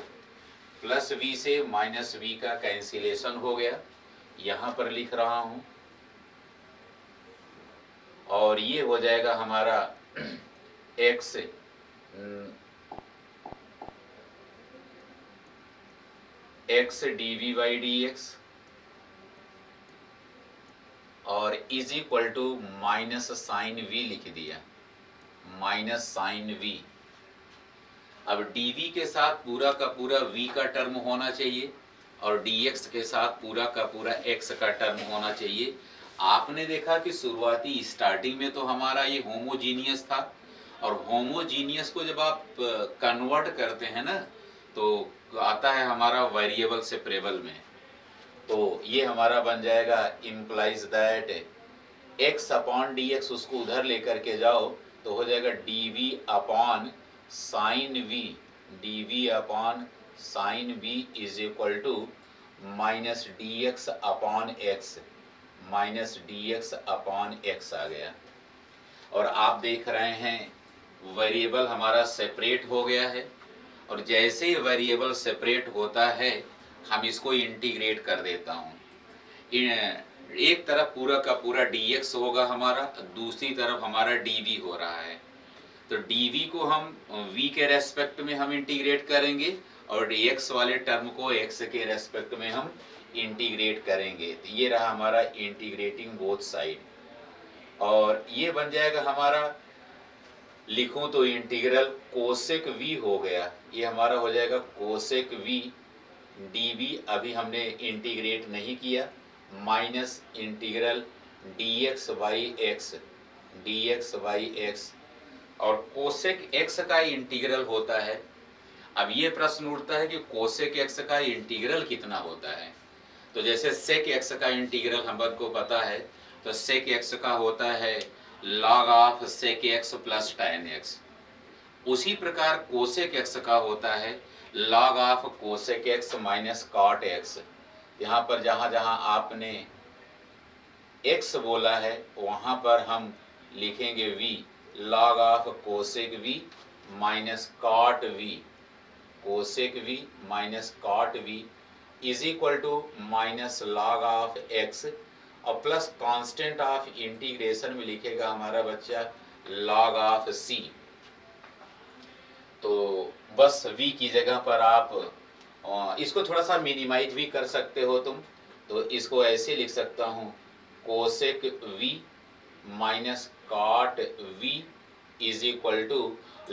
Plus v से माइनस v का कैंसिलेशन हो गया, यहाँ पर लिख रहा हूँ, और ये हो जाएगा हमारा x x d v by d x और is equal to minus sign v लिख दिया, माइनस साइन वी। अब dv के साथ पूरा का पूरा v का टर्म होना चाहिए और dx के साथ पूरा का पूरा x का टर्म होना चाहिए। आपने देखा कि शुरुआती स्टार्टिंग में तो हमारा ये होमोजीनियस था, और होमोजीनियस को जब आप कन्वर्ट करते हैं ना तो आता है हमारा वेरिएबल सेपरेबल में। तो ये हमारा बन जाएगा implies that x upon d x, उसको उधर लेकर के जाओ तो हो जाएगा dv upon sign v, dv upon sign v is equal to minus d x upon x, minus d x upon x आ गया। और आप देख रहे हैं वेरिएबल हमारा सेपरेट हो गया है, और जैसे ही वेरिएबल सेपरेट होता है हम इसको इंटीग्रेट कर देता हूँ। एक तरफ पूरा का पूरा dx होगा हमारा, दूसरी तरफ हमारा dv हो रहा है। तो dv को हम v के रेस्पेक्ट में हम इंटीग्रेट करेंगे और dx वाले टर्म को x के रेस्पेक्ट में हम इंटीग्रेट करेंगे। तो ये रहा हमारा इंटीग्रेटिंग बोथ साइड, और ये बन जाएगा हमारा, लिखूं तो इंटीग्रल कोसेक v हो गया, ये हमारा हो जाएगा कोसेक v। dv अभी हमने इंटीग्रेट नहीं किया, minus integral D x by x, और कोसेक एक्स का इंटीग्रल होता है। अब ये प्रश्न उठता है कि कोसेक एक्स का इंटीग्रल कितना होता है। तो जैसे सेक एक्स का इंटीग्रल हमको पता है, तो सेक एक्स का होता है log of sec x plus tan x. उसी प्रकार कोसेक एक्स का होता है log of cosec x minus cot x. यहाँ पर जहाँ जहाँ आपने x बोला है वहाँ पर हम लिखेंगे v, log of cosec v minus cot v, cosec v minus cot v is equal to minus log of x, और प्लस कांस्टेंट ऑफ इंटीग्रेशन में लिखेगा हमारा बच्चा log ऑफ c। तो बस v की जगह पर आप इसको थोड़ा सा मिनिमाइज भी कर सकते हो तुम। तो इसको ऐसे लिख सकता हूँ cosec v minus cot v is equal to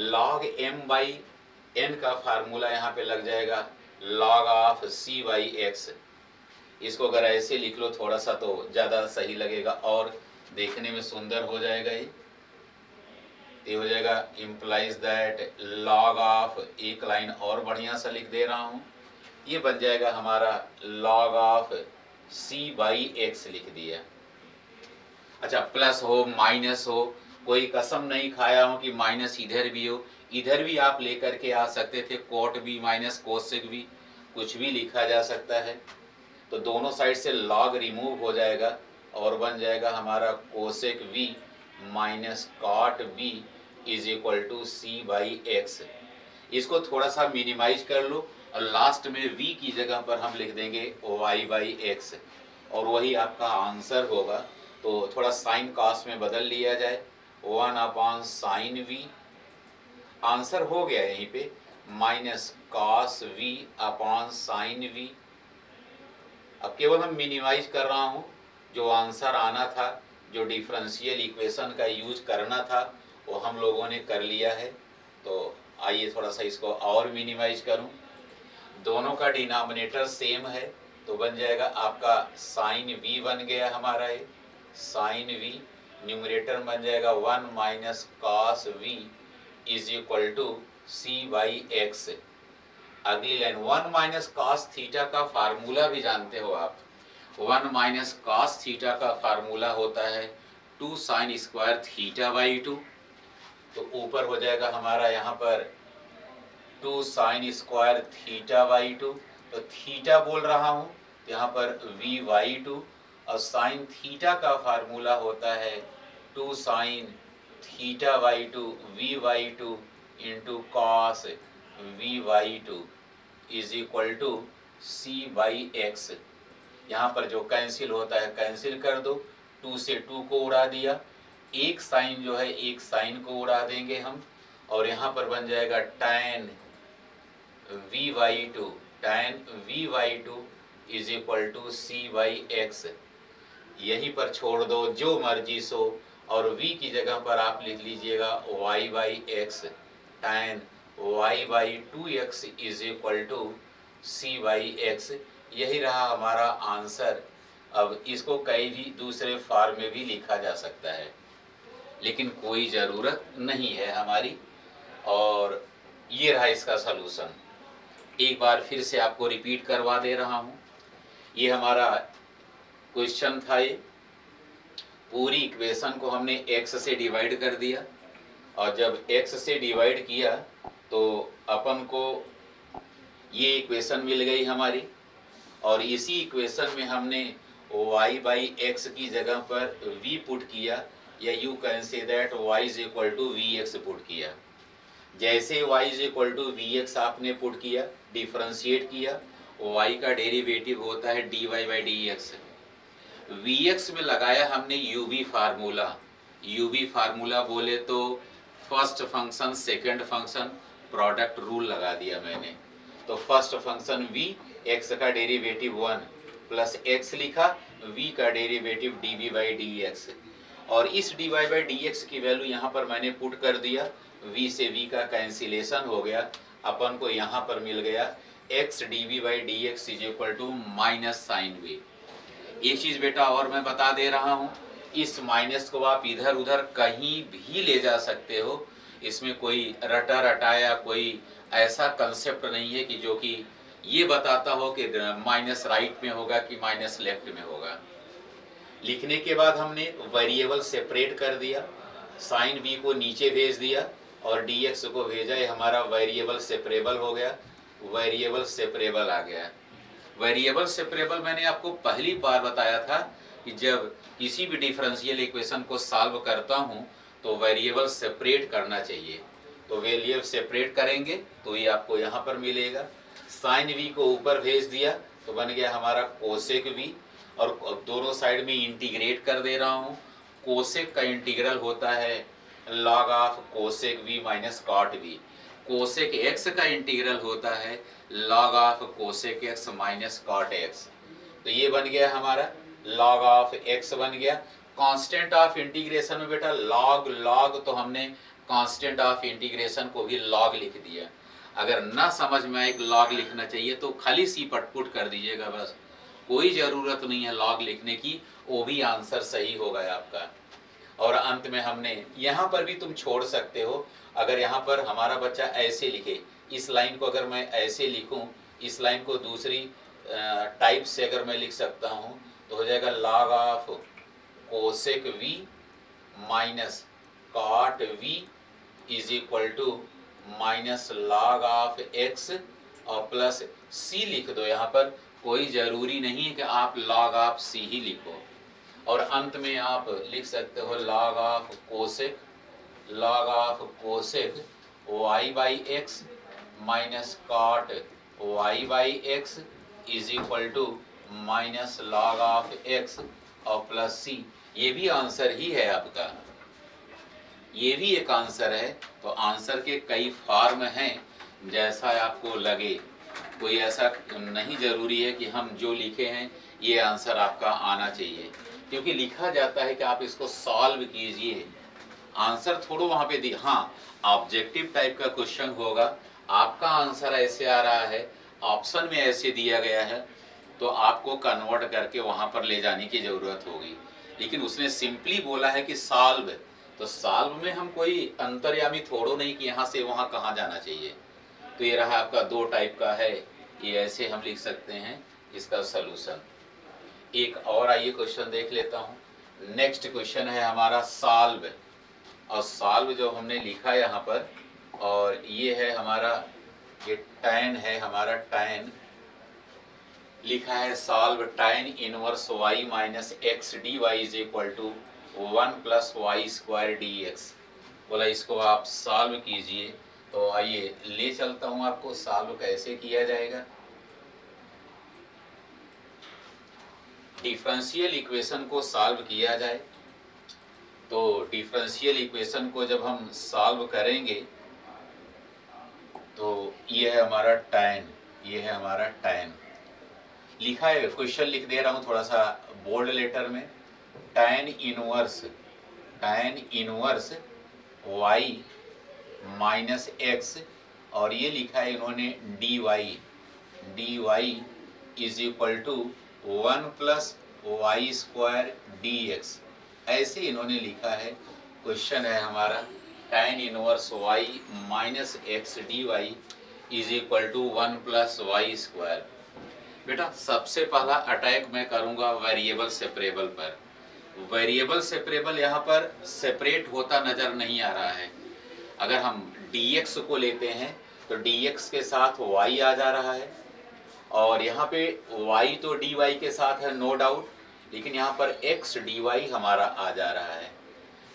log m by n का फार्मूला यहाँ पे लग जाएगा log of c by x। इसको अगर ऐसे लिख लो थोड़ा सा तो ज़्यादा सही लगेगा और देखने में सुंदर हो जाएगा। ये हो जाएगा इम्प्लाइज दैट log ऑफ, एक लाइन और बढ़िया सा लिख दे रहा हूँ, ये बन जाएगा हमारा log of c by x लिख दिया। अच्छा, प्लस हो माइनस हो, कोई कसम नहीं खाया हूँ कि माइनस इधर भी हो, इधर भी आप लेकर के आ सकते थे, कोट भी माइनस कोसेक भी, कुछ भी लिखा जा सकता है। तो दोनों साइड से log रिमूव हो जाएगा और बन जाएगा हमारा cosec v minus cot v is equal to c by x. इसको थोड़ा सा मिनिमाइज कर लो और लास्ट में v की जगह पर हम लिख देंगे y बाई एक्स, और वही आपका आंसर होगा। तो थोड़ा साइन कॉस में बदल लिया जाए, 1 अपॉन साइन v, आंसर हो गया यहीं पे minus cos v upon sign v। अब केवल हम मिनिमाइज कर रहा हूँ, जो आंसर आना था, जो डिफरेंशियल इक्वेशन का यूज करना था, वो हम लोगों ने कर लिया है। तो आइए थोड़ा सा इसको और मिनिमाइज करूँ। दोनों का डिनोमिनेटर सेम है, तो बन जाएगा आपका साइन v बन गया हमारा ये साइन v, न्यूमरेटर बन जाएगा 1 minus cos v is equal to c by x. अगली लाइन 1 माइनस कॉस थीटा का फार्मूला भी जानते हो आप। 1 माइनस कॉस थीटा का फार्मूला होता है 2 साइन स्क्वायर थीटा बाई 2। तो ऊपर हो जाएगा हमारा यहाँ पर 2 साइन स्क्वायर थीटा बाई 2। तो थीटा बोल रहा हूँ, यहाँ पर वी बाई 2, और साइन थीटा का फार्मूला होता है 2 sine theta by 2 v by 2 into cos v by 2 is equal to c by x. यहाँ पर जो कैंसिल होता है कैंसिल कर दो, 2 से 2 को उड़ा दिया, एक साइन जो है एक साइन को उड़ा देंगे हम, और यहाँ पर बन जाएगा tan v by 2, tan v by 2 is equal to c by x. यहीं पर छोड़ दो जो मर्जी सो, और v की जगह पर आप लिख लीजिएगा y by x, tan y by 2x is equal to c by x. यही रहा हमारा आंसर। अब इसको कई भी दूसरे फॉर्म में भी लिखा जा सकता है, लेकिन कोई ज़रूरत नहीं है हमारी। और ये रहा इसका सलूशन। एक बार फिर से आपको रिपीट करवा दे रहा हूँ। ये हमारा क्वेश्चन था, ये पूरी इक्वेशन को हमने x से डिवाइड कर दिया, और जब x से डिवाइड किया तो अपन को ये इक्वेशन मिल गई हमारी, और इसी इक्वेशन में हमने y बाई एक्स की जगह पर v पुट किया, या you can say that y is equal to v x put किया। जैसे y is equal to v x आपने पुट किया, डिफ्रेंशिएट किया, y का डेरिवेटिव होता है dy by d x. V x में लगाया हमने uv फार्मूला। uv फार्मूला बोले तो first function second function product rule लगा दिया मैंने। तो फर्स्ट फंक्शन v, x का डेरिवेटिव 1 प्लस x लिखा, v का derivative dv by d x, और इस dy बाई डी एक्स की वैल्यू यहाँ पर मैंने पुट कर दिया, v से v का कैंसिलेशन हो गया, अपन को यहाँ पर मिल गया x dv by d x is equal to minus sine v। एक चीज़ बेटा और मैं बता दे रहा हूँ, इस माइनस को आप इधर उधर कहीं भी ले जा सकते हो, इसमें कोई रटा रटाया कोई ऐसा कंसेप्ट नहीं है कि जो कि ये बताता हो कि माइनस राइट में होगा कि माइनस लेफ्ट में होगा। लिखने के बाद हमने वेरिएबल सेपरेट कर दिया, साइन बी को नीचे भेज दिया और डी एक्स को भेजा, ये हमारा वेरिएबल सेपरेबल हो गया, वेरिएबल सेपरेबल आ गया। वेरिएबल सेपरेबल मैंने आपको पहली बार बताया था कि जब किसी भी डिफरेंशियल इक्वेशन को सॉल्व करता हूँ तो वेरिएबल सेपरेट करना चाहिए। तो वेरिएबल सेपरेट करेंगे तो ये आपको यहाँ पर मिलेगा, साइन वी को ऊपर भेज दिया तो बन गया हमारा कोसेक वी, और दोनों साइड में इंटीग्रेट कर दे रहा हूँ। कोसेक का इंटीग्रल होता है log of cosec v minus cot v, cosec x का इंटीग्रल होता है log of cosec x minus cot x. तो ये बन गया हमारा लॉग ऑफ एक्स बन गया। कांस्टेंट ऑफ इंटीग्रेशन में बेटा लॉग लॉग, तो हमने कांस्टेंट ऑफ इंटीग्रेशन को भी लॉग लिख दिया। अगर ना समझ में आए लॉग लिखना चाहिए तो खाली सी पटपुट कर दीजिएगा, बस कोई ज़रूरत नहीं है लॉग लिखने की, वो भी आंसर सही होगा आपका। और अंत में हमने यहाँ पर भी तुम छोड़ सकते हो, अगर यहाँ पर हमारा बच्चा ऐसे लिखे, इस लाइन को अगर मैं ऐसे लिखूँ, इस लाइन को दूसरी टाइप से अगर मैं लिख सकता हूँ तो हो जाएगा log of cosec v minus cot v is equal to minus log of x और प्लस सी लिख दो। यहाँ पर कोई ज़रूरी नहीं है कि आप लॉग ऑफ सी ही लिखो, और अंत में आप लिख सकते हो log of cosec y by x minus cot y by x is equal to minus log of x और प्लस सी। ये भी आंसर ही है आपका, ये भी एक आंसर है। तो आंसर के कई फॉर्म हैं, जैसा आपको लगे, कोई ऐसा नहीं जरूरी है कि हम जो लिखे हैं ये आंसर आपका आना चाहिए, क्योंकि लिखा जाता है कि आप इसको सॉल्व कीजिए, आंसर थोड़ा वहाँ पे दी। हाँ, ऑब्जेक्टिव टाइप का क्वेश्चन होगा, आपका आंसर ऐसे आ रहा है, ऑप्शन में ऐसे दिया गया है, तो आपको कन्वर्ट करके वहाँ पर ले जाने की ज़रूरत होगी। लेकिन उसने सिंपली बोला है कि सॉल्व, तो सॉल्व में हम कोई अंतर्यामी थोड़ो नहीं कि यहाँ से वहाँ कहाँ जाना चाहिए। तो ये रहा आपका दो टाइप का है, ये ऐसे हम लिख सकते हैं इसका सलूशन। एक और आइए क्वेश्चन देख लेता हूँ। नेक्स्ट क्वेश्चन है हमारा सॉल्व, और सॉल्व जो हमने लिखा यहाँ पर, और ये है हमारा, ये tan है हमारा, tan लिखा है solve tan inverse y minus x d y is equal to 1 plus y square d x. बोला इसको आप सॉल्व कीजिए, तो आइए ले चलता हूँ आपको सॉल्व कैसे किया जाएगा। डिफरेंशियल इक्वेशन को सॉल्व किया जाए, तो डिफरेंशियल इक्वेशन को जब हम सॉल्व करेंगे तो ये है हमारा tan, ये है हमारा tan। लिखा है, क्वेश्चन लिख दे रहा हूँ थोड़ा सा बोल्ड लेटर में, tan inverse y minus x, और ये लिखा है इन्होंने dy is equal to 1 plus y square d x, ऐसे इन्होंने लिखा है। क्वेश्चन है हमारा tan inverse y minus x d y is equal to 1 plus y square. बेटा सबसे पहला अटैक मैं करूंगा वेरिएबल सेपरेबल पर। वेरिएबल सेपरेबल यहाँ पर सेपरेट होता नज़र नहीं आ रहा है। अगर हम dx को लेते हैं तो dx के साथ y आ जा रहा है, और यहाँ पे y तो dy के साथ है नो डाउट, लेकिन यहाँ पर x dy हमारा आ जा रहा है।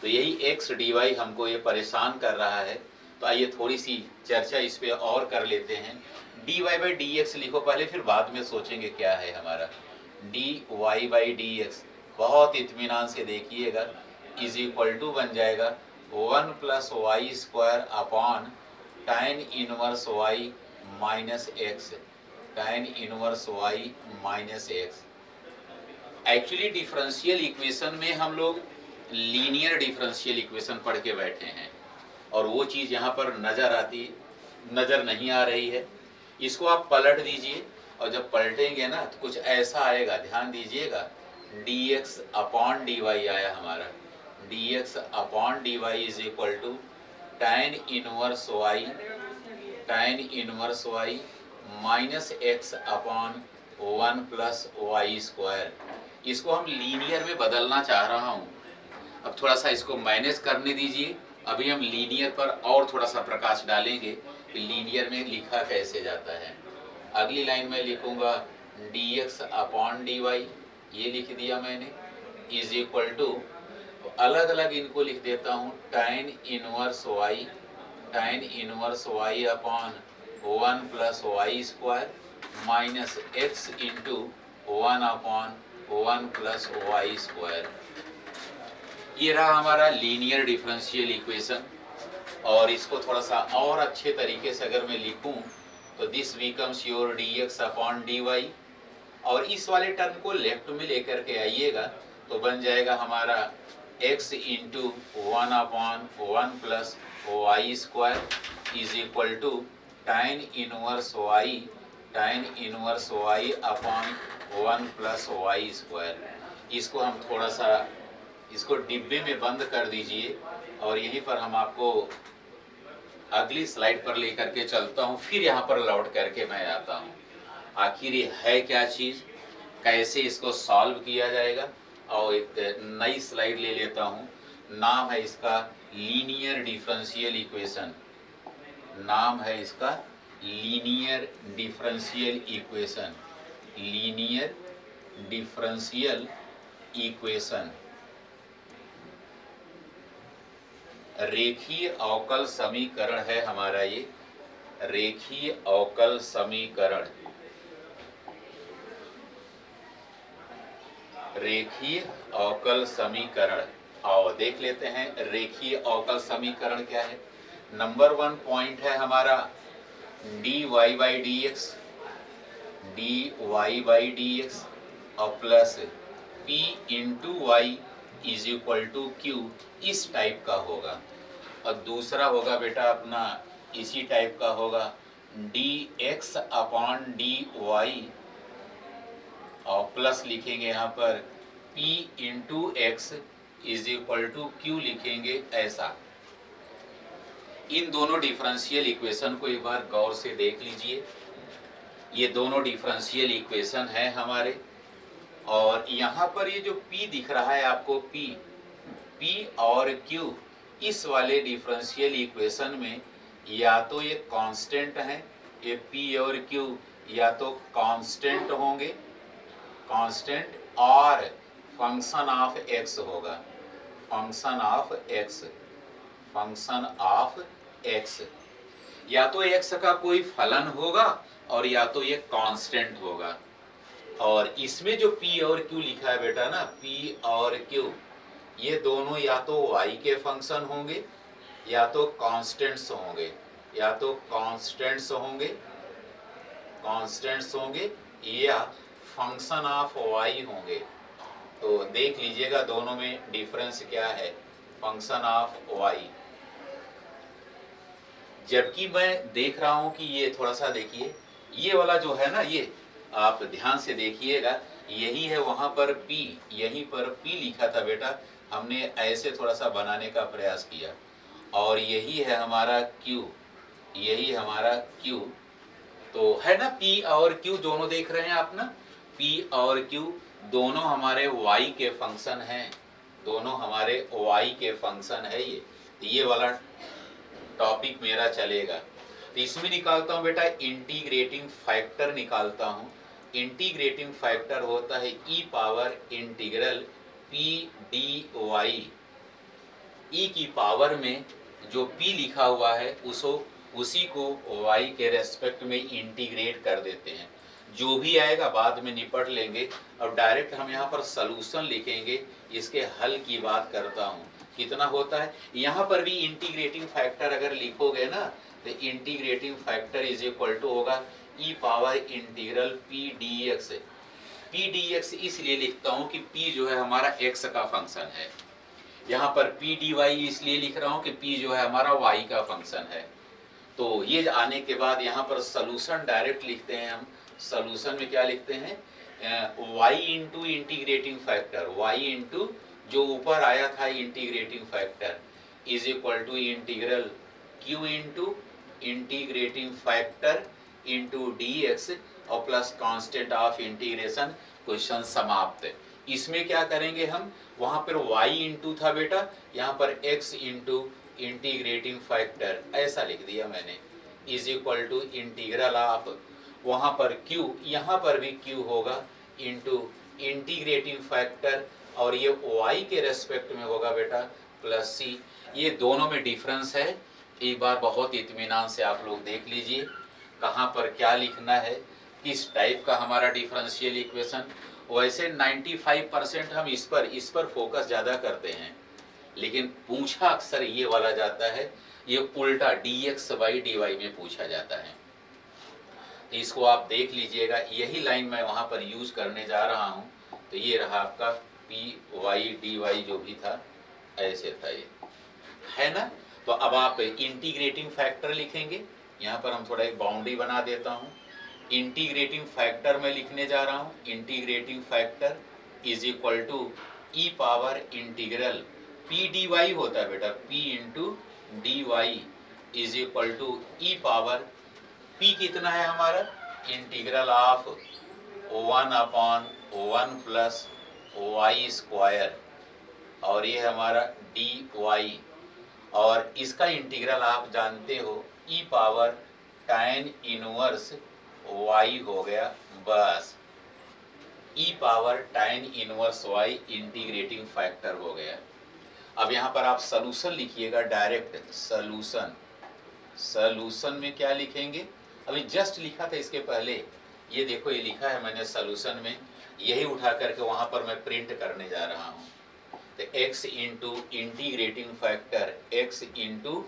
तो यही x dy हमको ये परेशान कर रहा है। तो आइए थोड़ी सी चर्चा इस पे और कर लेते हैं। dy बाई dx लिखो पहले, फिर बाद में सोचेंगे क्या है हमारा। dy बाई dx बहुत इत्मीनान से देखिएगा, इज इक्वल टू बन जाएगा 1 plus y square upon tan inverse y minus x, tan inverse y minus x. Actually differential equation में हम लोग लीनियर डिफरेंशियल इक्वेशन पढ़ के बैठे हैं, और वो चीज़ यहाँ पर नज़र नहीं आ रही है। इसको आप पलट दीजिए, और जब पलटेंगे ना तो कुछ ऐसा आएगा, ध्यान दीजिएगा, dx अपॉन dy आया हमारा, dx upon dy is equal to tan inverse y minus x upon 1 plus y square. इसको हम लीनियर में बदलना चाह रहा हूँ। अब थोड़ा सा इसको मैनेज करने दीजिए, अभी हम लीनियर पर और थोड़ा सा प्रकाश डालेंगे कि लीनियर में लिखा कैसे जाता है। अगली लाइन में लिखूंगा dx अपॉन dy, ये लिख दिया मैंने, इज इक्वल टू, अलग अलग इनको लिख देता हूँ, tan inverse y upon 1 plus y square minus x into 1 upon 1 plus y square. ये रहा हमारा लीनियर डिफरेंशियल इक्वेशन। और इसको थोड़ा सा और अच्छे तरीके से अगर मैं लिखूं तो this becomes your dx upon dy, और इस वाले टर्म को लेफ्ट में लेकर के आइएगा तो बन जाएगा हमारा x into 1 upon 1 plus y square is equal to tan inverse y upon 1 plus y square. इसको हम थोड़ा सा इसको डिब्बे में बंद कर दीजिए और यहीं पर हम आपको अगली स्लाइड पर लेकर के चलता हूँ, फिर यहाँ पर लौट करके मैं आता हूँ आखिर ये है क्या चीज़, कैसे इसको सॉल्व किया जाएगा। और एक नई स्लाइड ले लेता हूँ, नाम है इसका लीनियर डिफरेंशियल इक्वेशन, नाम है इसका linear differential equation, linear differential equation, रेखीय अवकल समीकरण है हमारा ये, रेखीय अवकल समीकरण, रेखीय अवकल समीकरण। आओ देख लेते हैं रेखीय अवकल समीकरण क्या है। नंबर 1 पॉइंट है हमारा dy बाई dx और plus p into y is equal to q, इस टाइप का होगा। और दूसरा होगा बेटा अपना इसी टाइप का होगा dx अपॉन dy और प्लस लिखेंगे यहाँ पर p into x is equal to q लिखेंगे ऐसा। इन दोनों डिफरेंशियल इक्वेशन को एक बार गौर से देख लीजिए, ये दोनों डिफरेंशियल इक्वेशन है हमारे। और यहाँ पर ये जो p दिख रहा है आपको, p और q, इस वाले डिफरेंशियल इक्वेशन में या तो ये कांस्टेंट है, ये p और q या तो कांस्टेंट होंगे, कांस्टेंट, और फंक्शन ऑफ x होगा, function of x, function of x, या तो x का कोई फलन होगा और या तो ये कांस्टेंट होगा। और इसमें जो p और q लिखा है बेटा ना, p और q, ये दोनों या तो y के फंक्शन होंगे या तो कांस्टेंट्स होंगे, या तो कांस्टेंट्स होंगे, कांस्टेंट्स होंगे या फंक्शन ऑफ y होंगे। तो देख लीजिएगा दोनों में डिफरेंस क्या है, फंक्शन ऑफ y। जबकि मैं देख रहा हूं कि ये थोड़ा सा देखिए, ये वाला जो है ना, ये आप ध्यान से देखिएगा, यही है वहां पर p, यहीं पर p लिखा था बेटा, हमने ऐसे थोड़ा सा बनाने का प्रयास किया, और यही है हमारा q, यही हमारा q। तो है ना p और q दोनों देख रहे हैं आप ना, p और q दोनों हमारे y के फंक्शन हैं, दोनों हमारे y के फंक्शन है। ये वाला टॉपिक मेरा चलेगा। तो इसमें निकालता हूं बेटा इंटीग्रेटिंग फैक्टर निकालता हूं। इंटीग्रेटिंग फैक्टर होता है e power integral p dy, e की पावर में जो p लिखा हुआ है उसी को y के रेस्पेक्ट में इंटीग्रेट कर देते हैं। जो भी आएगा बाद में निपट लेंगे। अब डायरेक्ट हम यहाँ पर सॉल्यूशन लिखेंगे, इसके हल की बात करता हूँ। कितना होता है यहाँ पर भी इंटीग्रेटिंग फैक्टर अगर लिखोगे ना, तो integrating factor is equal to होगा e power integral p dx। p dx इसलिए लिखता हूँ कि p जो है हमारा x का फंक्शन है, यहाँ पर p dy इसलिए लिख रहा हूँ कि p जो है हमारा y का फंक्शन है। तो ये आने के बाद यहाँ पर सॉल्यूशन डायरेक्ट लिखते हैं हम। सॉल्यूशन में क्या लिखते हैं, y into integrating factor, y into जो ऊपर आया था integrating factor is equal to integral q into integrating factor into dx और plus constant of integration. Question समाप्त। इसमें क्या करेंगे हम, वहां पर y इंटू था बेटा, यहाँ पर x इंटू इंटीग्रेटिंग फैक्टर ऐसा लिख दिया मैंने, is equal to integral of, वहां पर q, यहाँ पर भी q होगा इंटू इंटीग्रेटिंग फैक्टर और ये y के रेस्पेक्ट में होगा बेटा प्लस c। ये दोनों में डिफरेंस है, एक बार बहुत इत्मीनान से आप लोग देख लीजिए कहाँ पर क्या लिखना है, किस टाइप का हमारा डिफरेंशियल इक्वेशन। वैसे 95% हम इस पर फोकस ज़्यादा करते हैं, लेकिन पूछा अक्सर ये वाला जाता है, ये उल्टा dx/dy में पूछा जाता है। इसको आप देख लीजिएगा, यही लाइन मैं वहाँ पर यूज करने जा रहा हूँ। तो ये रहा आपका py/dy जो भी था ऐसे था, ये है ना। तो अब आप इंटीग्रेटिंग फैक्टर लिखेंगे, यहाँ पर हम थोड़ा एक बाउंड्री बना देता हूँ। इंटीग्रेटिंग फैक्टर में लिखने जा रहा हूँ, integrating factor is equal to e power integral P d y होता है बेटा, p into d y is equal to e power, p कितना है हमारा, integral of 1/1 plus y square और ये हमारा डी वाई, और इसका इंटीग्रल आप जानते हो e power tan inverse y हो गया, बस e power tan inverse y integrating factor हो गया। अब यहाँ पर आप सॉल्यूशन लिखिएगा डायरेक्ट, सॉल्यूशन में क्या लिखेंगे, अभी जस्ट लिखा था इसके पहले, ये देखो ये लिखा है मैंने सॉल्यूशन में, यही उठा करके वहाँ पर मैं प्रिंट करने जा रहा हूँ। तो x into integrating factor, x into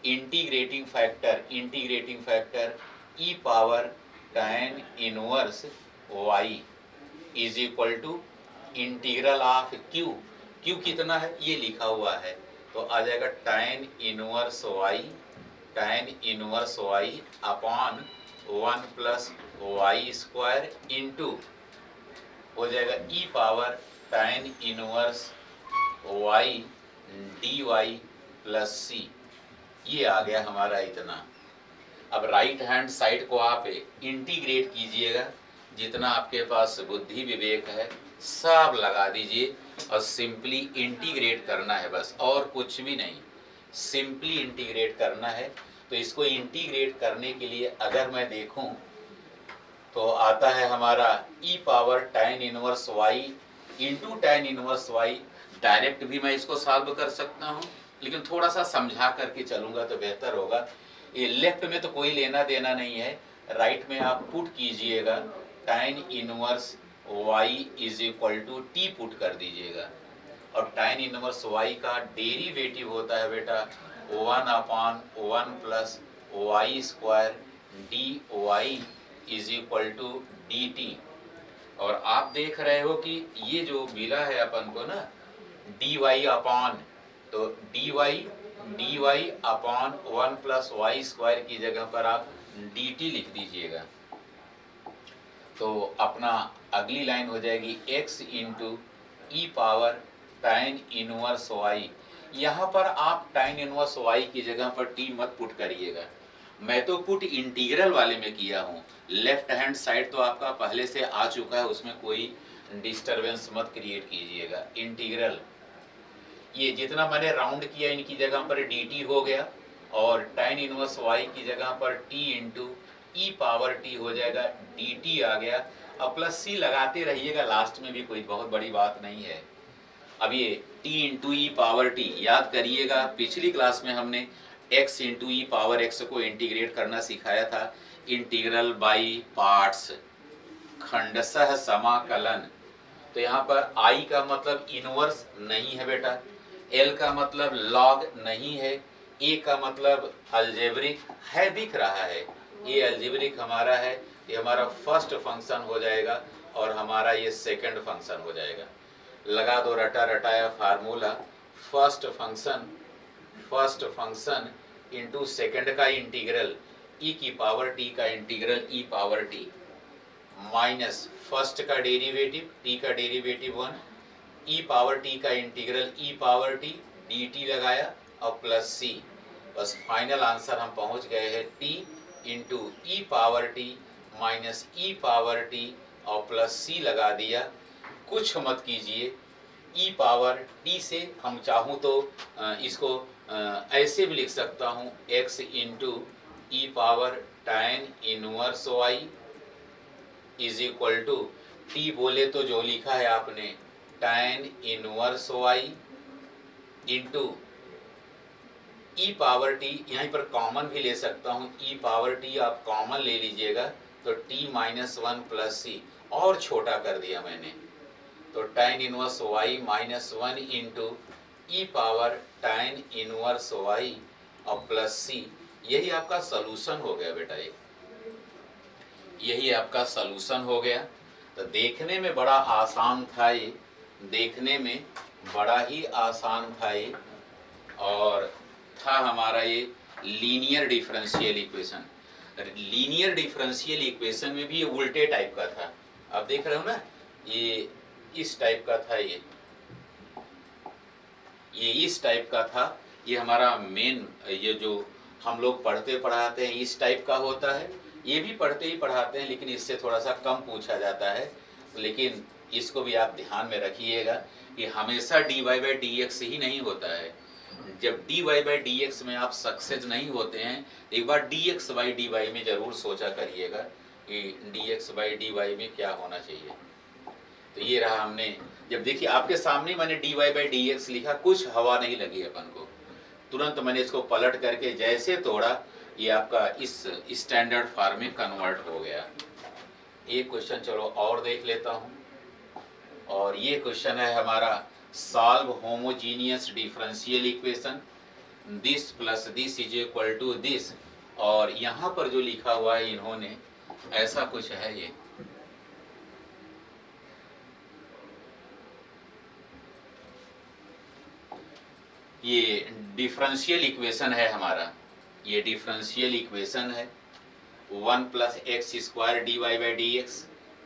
integrating factor e power tan inverse y is equal to integral of q, q कितना है ये लिखा हुआ है, तो आ जाएगा tan inverse y upon 1 plus y square into हो जाएगा e power tan inverse y d y plus c. ये आ गया हमारा इतना। अब राइट हैंड साइड को आप इंटीग्रेट कीजिएगा, जितना आपके पास बुद्धि विवेक है सब लगा दीजिए और सिंपली इंटीग्रेट करना है बस, और कुछ भी नहीं, सिंपली इंटीग्रेट करना है। तो इसको इंटीग्रेट करने के लिए अगर मैं देखूं तो आता है हमारा e power tan inverse y into tan inverse y। Direct भी मैं इसको सॉल्व कर सकता हूँ, लेकिन थोड़ा सा समझा करके चलूंगा तो बेहतर होगा। ये लेफ्ट में तो कोई लेना देना नहीं है, राइट में आप पुट कीजिएगा tan inverse y is equal to t put कर दीजिएगा, और tan इनवर्स y का डेरिवेटिव होता है बेटा 1/1 plus y square d y is equal to d t. और आप देख रहे हो कि ये जो मिला है अपन को ना डी वाई अपॉन, तो d y upon 1 plus y square की जगह पर आप डी टी लिख दीजिएगा। तो अपना अगली लाइन हो जाएगी x into e power tan inverse y। यहाँ पर आप tan इनवर्स y की जगह पर t मत पुट करिएगा, मैं तो पुट इंटीग्रल वाले में किया हूँ। लेफ्ट हैंड साइड तो आपका पहले से आ चुका है, उसमें कोई डिस्टरबेंस मत क्रिएट कीजिएगा। इंटीग्रल ये जितना मैंने राउंड किया इनकी जगह पर dt हो गया, और tan इनवर्स y की जगह पर t into e power t हो जाएगा, dt आ गया। अब प्लस c लगाते रहिएगा, लास्ट में भी कोई बहुत बड़ी बात नहीं है। अब ये t into e power t याद करिएगा, पिछली क्लास में हमने x into e power x को इंटीग्रेट करना सिखाया था, इंटीग्रल बाई पार्ट्स, खंडशः समाकलन। तो यहाँ पर i का मतलब इनवर्स नहीं है बेटा, l का मतलब लॉग नहीं है, a का मतलब अलजेब्रिक है, दिख रहा है ये अलजेब्रिक हमारा है, ये हमारा फर्स्ट फंक्शन हो जाएगा और हमारा ये सेकंड फंक्शन हो जाएगा। लगा दो रटा रटाया formula, first function into second का इंटीग्रल e की पावर t का integral e power t minus first का डेरिवेटिव टी का डेरिवेटिव 1, ई पावर टी का integral e power T d T लगाया और प्लस सी। बस फाइनल आंसर हम पहुंच गए हैं T into e power T minus ई पावर टी और प्लस सी लगा दिया। कुछ मत कीजिए, ई पावर टी से हम चाहूँ तो इसको ऐसे भी लिख सकता हूँ, x into e power tan inverse y is equal to T बोले तो जो लिखा है आपने tan inverse y into e power T, यहीं पर कॉमन भी ले सकता हूँ, ई पावर टी आप कॉमन ले लीजिएगा तो t minus one plus C, और छोटा कर दिया मैंने तो tan inverse y minus one into e power tan inverse y और प्लस सी। यही आपका सलूशन हो गया बेटा, यही आपका सलूशन हो गया। तो देखने में बड़ा आसान था ये, देखने में बड़ा ही आसान था ये, और था हमारा ये linear differential equation. Linear differential equation में भी ये उल्टे टाइप का था, आप देख रहे हो ना, ये इस टाइप का था, ये इस टाइप का था। ये हमारा मेन, ये जो हम लोग पढ़ते पढ़ाते हैं इस टाइप का होता है। ये भी पढ़ते ही पढ़ाते हैं लेकिन इससे थोड़ा सा कम पूछा जाता है, लेकिन इसको भी आप ध्यान में रखिएगा कि हमेशा dy बाई डी एक्स ही नहीं होता है। जब dy बाई डी एक्स में आप सक्सेस नहीं होते हैं, एक बार dx बाई dy में जरूर सोचा करिएगा कि dx बाई dy में क्या होना चाहिए। तो ये रहा, हमने जब देखिए आपके सामने मैंने dy बाई डी एक्स लिखा, कुछ हवा नहीं लगी अपन को, तुरंत मैंने इसको पलट करके जैसे तोड़ा, ये आपका इस स्टैंडर्ड फॉर्म में कन्वर्ट हो गया। एक क्वेश्चन चलो और देख लेता हूँ, और ये क्वेश्चन है हमारा solve homogeneous differential equation, this plus this is equal to this, और यहाँ पर जो लिखा हुआ है इन्होंने ऐसा कुछ है, ये डिफरेंशियल इक्वेशन है हमारा, ये डिफरेंशियल इक्वेशन है 1 plus x square d y by d x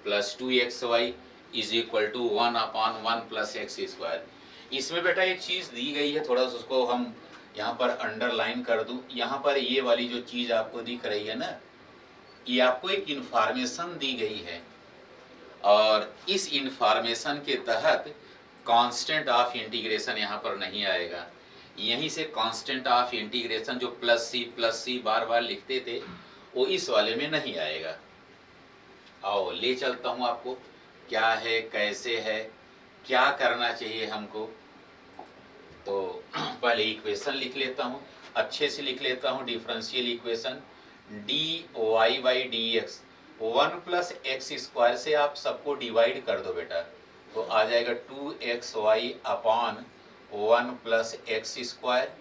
plus 2xy is equal to 1 upon 1 plus x square. इसमें बेटा एक चीज़ दी गई है, थोड़ा सा उसको हम यहाँ पर अंडरलाइन कर दूँ। यहाँ पर ये वाली जो चीज़ आपको दिख रही है ना, ये आपको एक इंफॉर्मेशन दी गई है, और इस इंफॉर्मेशन के तहत कांस्टेंट ऑफ इंटीग्रेशन यहाँ पर नहीं आएगा। यहीं से कांस्टेंट ऑफ इंटीग्रेशन जो प्लस सी बार बार लिखते थे, वो इस वाले में नहीं आएगा। आओ ले चलता हूँ आपको, क्या है, कैसे है, क्या करना चाहिए हमको। तो पहले इक्वेशन लिख लेता हूँ, अच्छे से लिख लेता हूँ। Differential equation d y by d x, 1 plus x square से आप सबको डिवाइड कर दो बेटा, तो आ जाएगा 2xy upon 1 plus x square,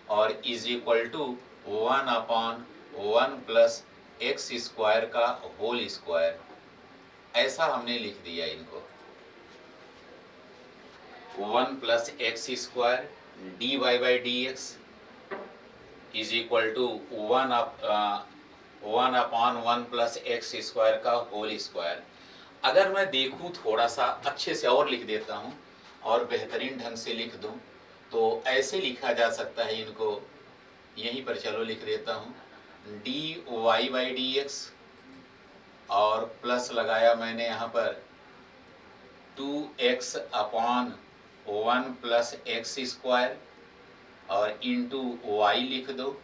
और is equal to 1 upon 1 plus x square का होल स्क्वायर। ऐसा हमने लिख दिया इनको, 1 plus x square d y by d x is equal to 1 upon 1 plus x square का होल स्क्वायर। अगर मैं देखूं थोड़ा सा अच्छे से और लिख देता हूं, और बेहतरीन ढंग से लिख दूं, तो ऐसे लिखा जा सकता है इनको, यहीं पर चलो लिख देता हूं, d y by d x, और प्लस लगाया मैंने यहाँ पर 2x upon 1 plus x square, और इंटू वाई लिख दो,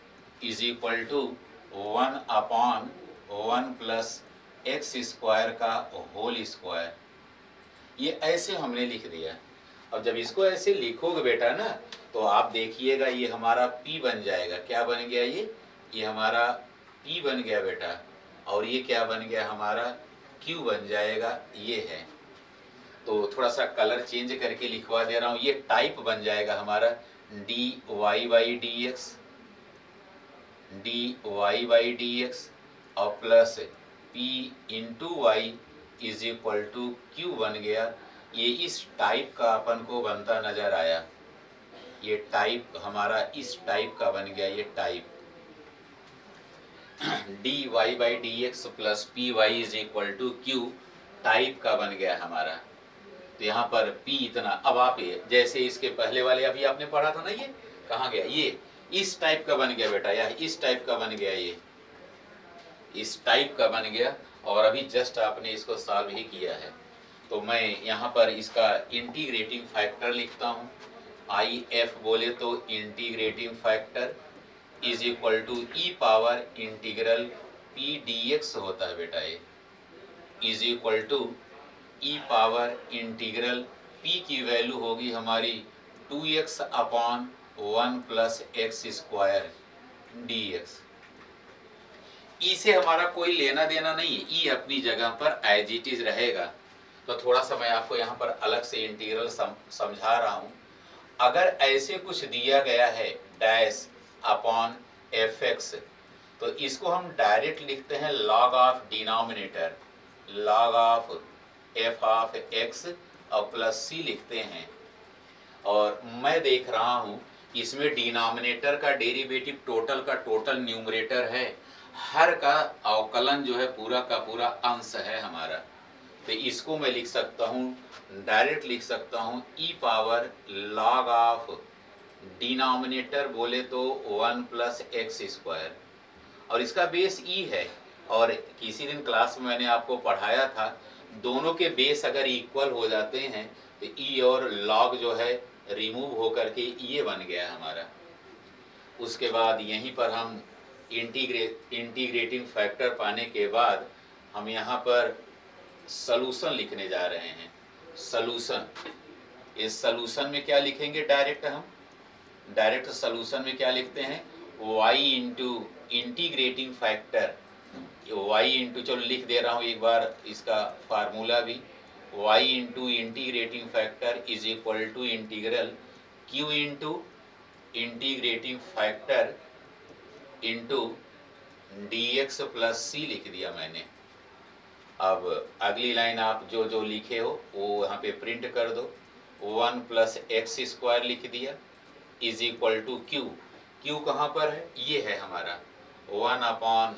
is equal to 1 upon 1 plus x square का होल स्क्वायर। ये ऐसे हमने लिख दिया। अब जब इसको ऐसे लिखोगे बेटा ना, तो आप देखिएगा ये हमारा P बन जाएगा। क्या बन गया ये हमारा P बन गया बेटा, और ये क्या बन गया हमारा Q बन जाएगा, ये है। तो थोड़ा सा कलर चेंज करके लिखवा दे रहा हूँ, ये टाइप बन जाएगा हमारा d y by d x, और plus P into y is equal to Q बन गया। ये इस टाइप का अपन को बनता नजर आया, ये टाइप हमारा इस टाइप का बन गया, ये type. D y by d x plus p y is equal to q type का बन गया हमारा। तो यहाँ पर P इतना, अब आप ये जैसे इसके पहले वाले अभी आपने पढ़ा था ना, ये कहाँ गया, ये इस टाइप का बन गया बेटा, या इस टाइप का बन गया, ये इस टाइप का बन गया, और अभी जस्ट आपने इसको सॉल्व ही किया है। तो मैं यहाँ पर इसका इंटीग्रेटिंग फैक्टर लिखता हूँ, आई एफ बोले तो integrating factor is equal to e power integral P d x होता है बेटा, ये is equal to e power integral p की वैल्यू होगी हमारी 2x upon 1 plus x square d x. E से हमारा कोई लेना देना नहीं है, ई अपनी जगह पर एज इट इज रहेगा। तो थोड़ा सा मैं आपको यहाँ पर अलग से इंटीग्रल समझा रहा हूँ। अगर ऐसे कुछ दिया गया है डैश अपॉन एफ एक्स, तो इसको हम डायरेक्ट लिखते हैं log of denominator, log of F of x और प्लस सी लिखते हैं। और मैं देख रहा हूँ इसमें डिनोमिनेटर का डेरिवेटिव टोटल का टोटल न्यूमरेटर है, हर का अवकलन जो है पूरा का पूरा अंश है हमारा। तो इसको मैं लिख सकता हूँ, डायरेक्ट लिख सकता हूँ e power log of denominator बोले तो 1 प्लस एक्स स्क्वायर, और इसका बेस ई है। और किसी दिन क्लास में मैंने आपको पढ़ाया था, दोनों के बेस अगर इक्वल हो जाते हैं तो ई और लॉग जो है रिमूव होकर के ये बन गया हमारा। उसके बाद यहीं पर हम इंटीग्रेटिंग फैक्टर पाने के बाद हम यहाँ पर सलूशन लिखने जा रहे हैं। सलूशन, इस सलूशन में क्या लिखेंगे, डायरेक्ट सलूशन में क्या लिखते हैं, y into integrating factor, y into, चलो लिख दे रहा हूँ एक बार इसका फार्मूला भी, y into integrating factor is equal to integral q into integrating factor into dx plus सी लिख दिया मैंने। अब अगली लाइन आप जो जो लिखे हो वो यहाँ पे प्रिंट कर दो, 1 प्लस एक्स स्क्वायर लिख दिया is equal to q, q कहाँ पर है, ये है हमारा 1 अपॉन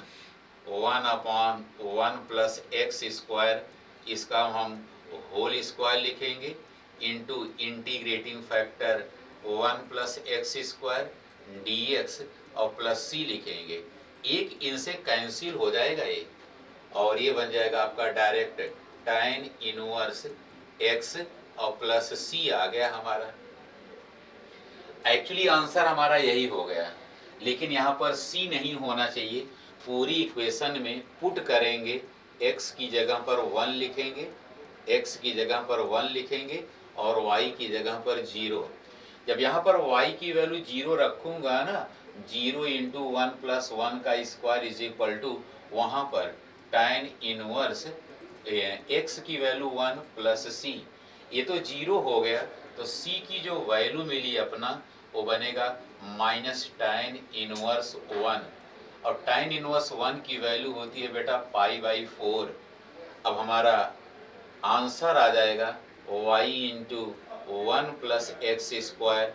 1 प्लस एक्स स्क्वायर, इसका हम होल स्क्वायर लिखेंगे into integrating factor 1 plus x square d x और प्लस सी लिखेंगे। एक इनसे कैंसिल हो जाएगा ये, और ये बन जाएगा आपका डायरेक्ट tan इनवर्स x और प्लस सी आ गया हमारा। एक्चुअली आंसर हमारा यही हो गया, लेकिन यहाँ पर c नहीं होना चाहिए। पूरी इक्वेशन में पुट करेंगे, x की जगह पर 1 लिखेंगे, x की जगह पर 1 लिखेंगे और y की जगह पर 0। जब यहाँ पर y की वैल्यू 0 रखूंगा ना, 0 इंटू 1 प्लस 1 का स्क्वायर इज इक्वल टू, वहाँ पर tan इनवर्स x की वैल्यू 1 प्लस सी, ये तो 0 हो गया, तो c की जो वैल्यू मिली अपना वो बनेगा माइनस tan इनवर्स 1, और tan इनवर्स 1 की वैल्यू होती है बेटा π/4। अब हमारा आंसर आ जाएगा y into 1 plus x square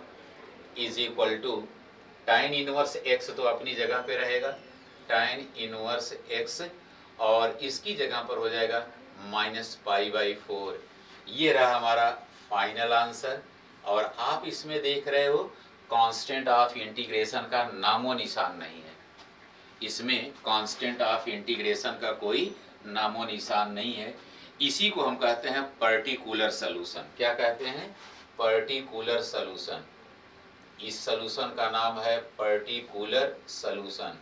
is equal to tan inverse x तो अपनी जगह पे रहेगा, tan इनवर्स x और इसकी जगह पर हो जाएगा माइनस π/4। ये रहा हमारा फाइनल आंसर। और आप इसमें देख रहे हो कांस्टेंट ऑफ इंटीग्रेशन का नामो निशान नहीं है, इसमें कांस्टेंट ऑफ इंटीग्रेशन का कोई नामो निशान नहीं है। इसी को हम कहते हैं पर्टिकुलर सलूशन। क्या कहते हैं, पर्टिकुलर सलूशन। इस सलूशन का नाम है पर्टिकुलर सलूशन।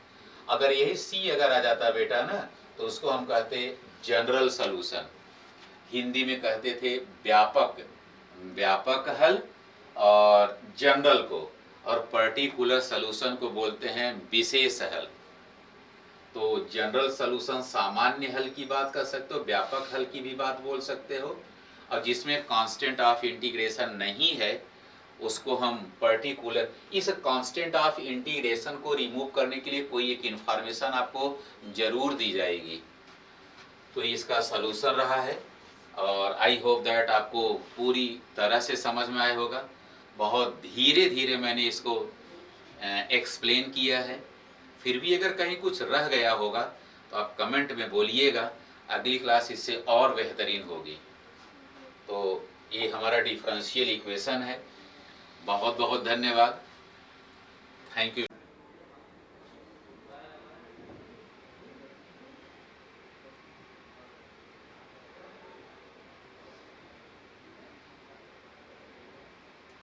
अगर यही सी अगर आ जाता बेटा ना, तो उसको हम कहते जनरल सलूशन। हिंदी में कहते थे व्यापक हल और जनरल को, और पर्टिकुलर सलूशन को बोलते हैं विशेष हल। तो जनरल सलूशन सामान्य हल की बात कर सकते हो, व्यापक हल की भी बात बोल सकते हो, और जिसमें कांस्टेंट ऑफ इंटीग्रेशन नहीं है उसको हम पर्टिकुलर। इस कांस्टेंट ऑफ इंटीग्रेशन को रिमूव करने के लिए कोई एक इंफॉर्मेशन आपको जरूर दी जाएगी। तो इसका सलूशन रहा है, और आई होप दैट आपको पूरी तरह से समझ में आया होगा। बहुत धीरे धीरे मैंने इसको एक्सप्लेन किया है। फिर भी अगर कहीं कुछ रह गया होगा तो आप कमेंट में बोलिएगा, अगली क्लास इससे और बेहतरीन होगी। तो ये हमारा डिफरेंशियल इक्वेशन है। बहुत बहुत धन्यवाद। Thank you.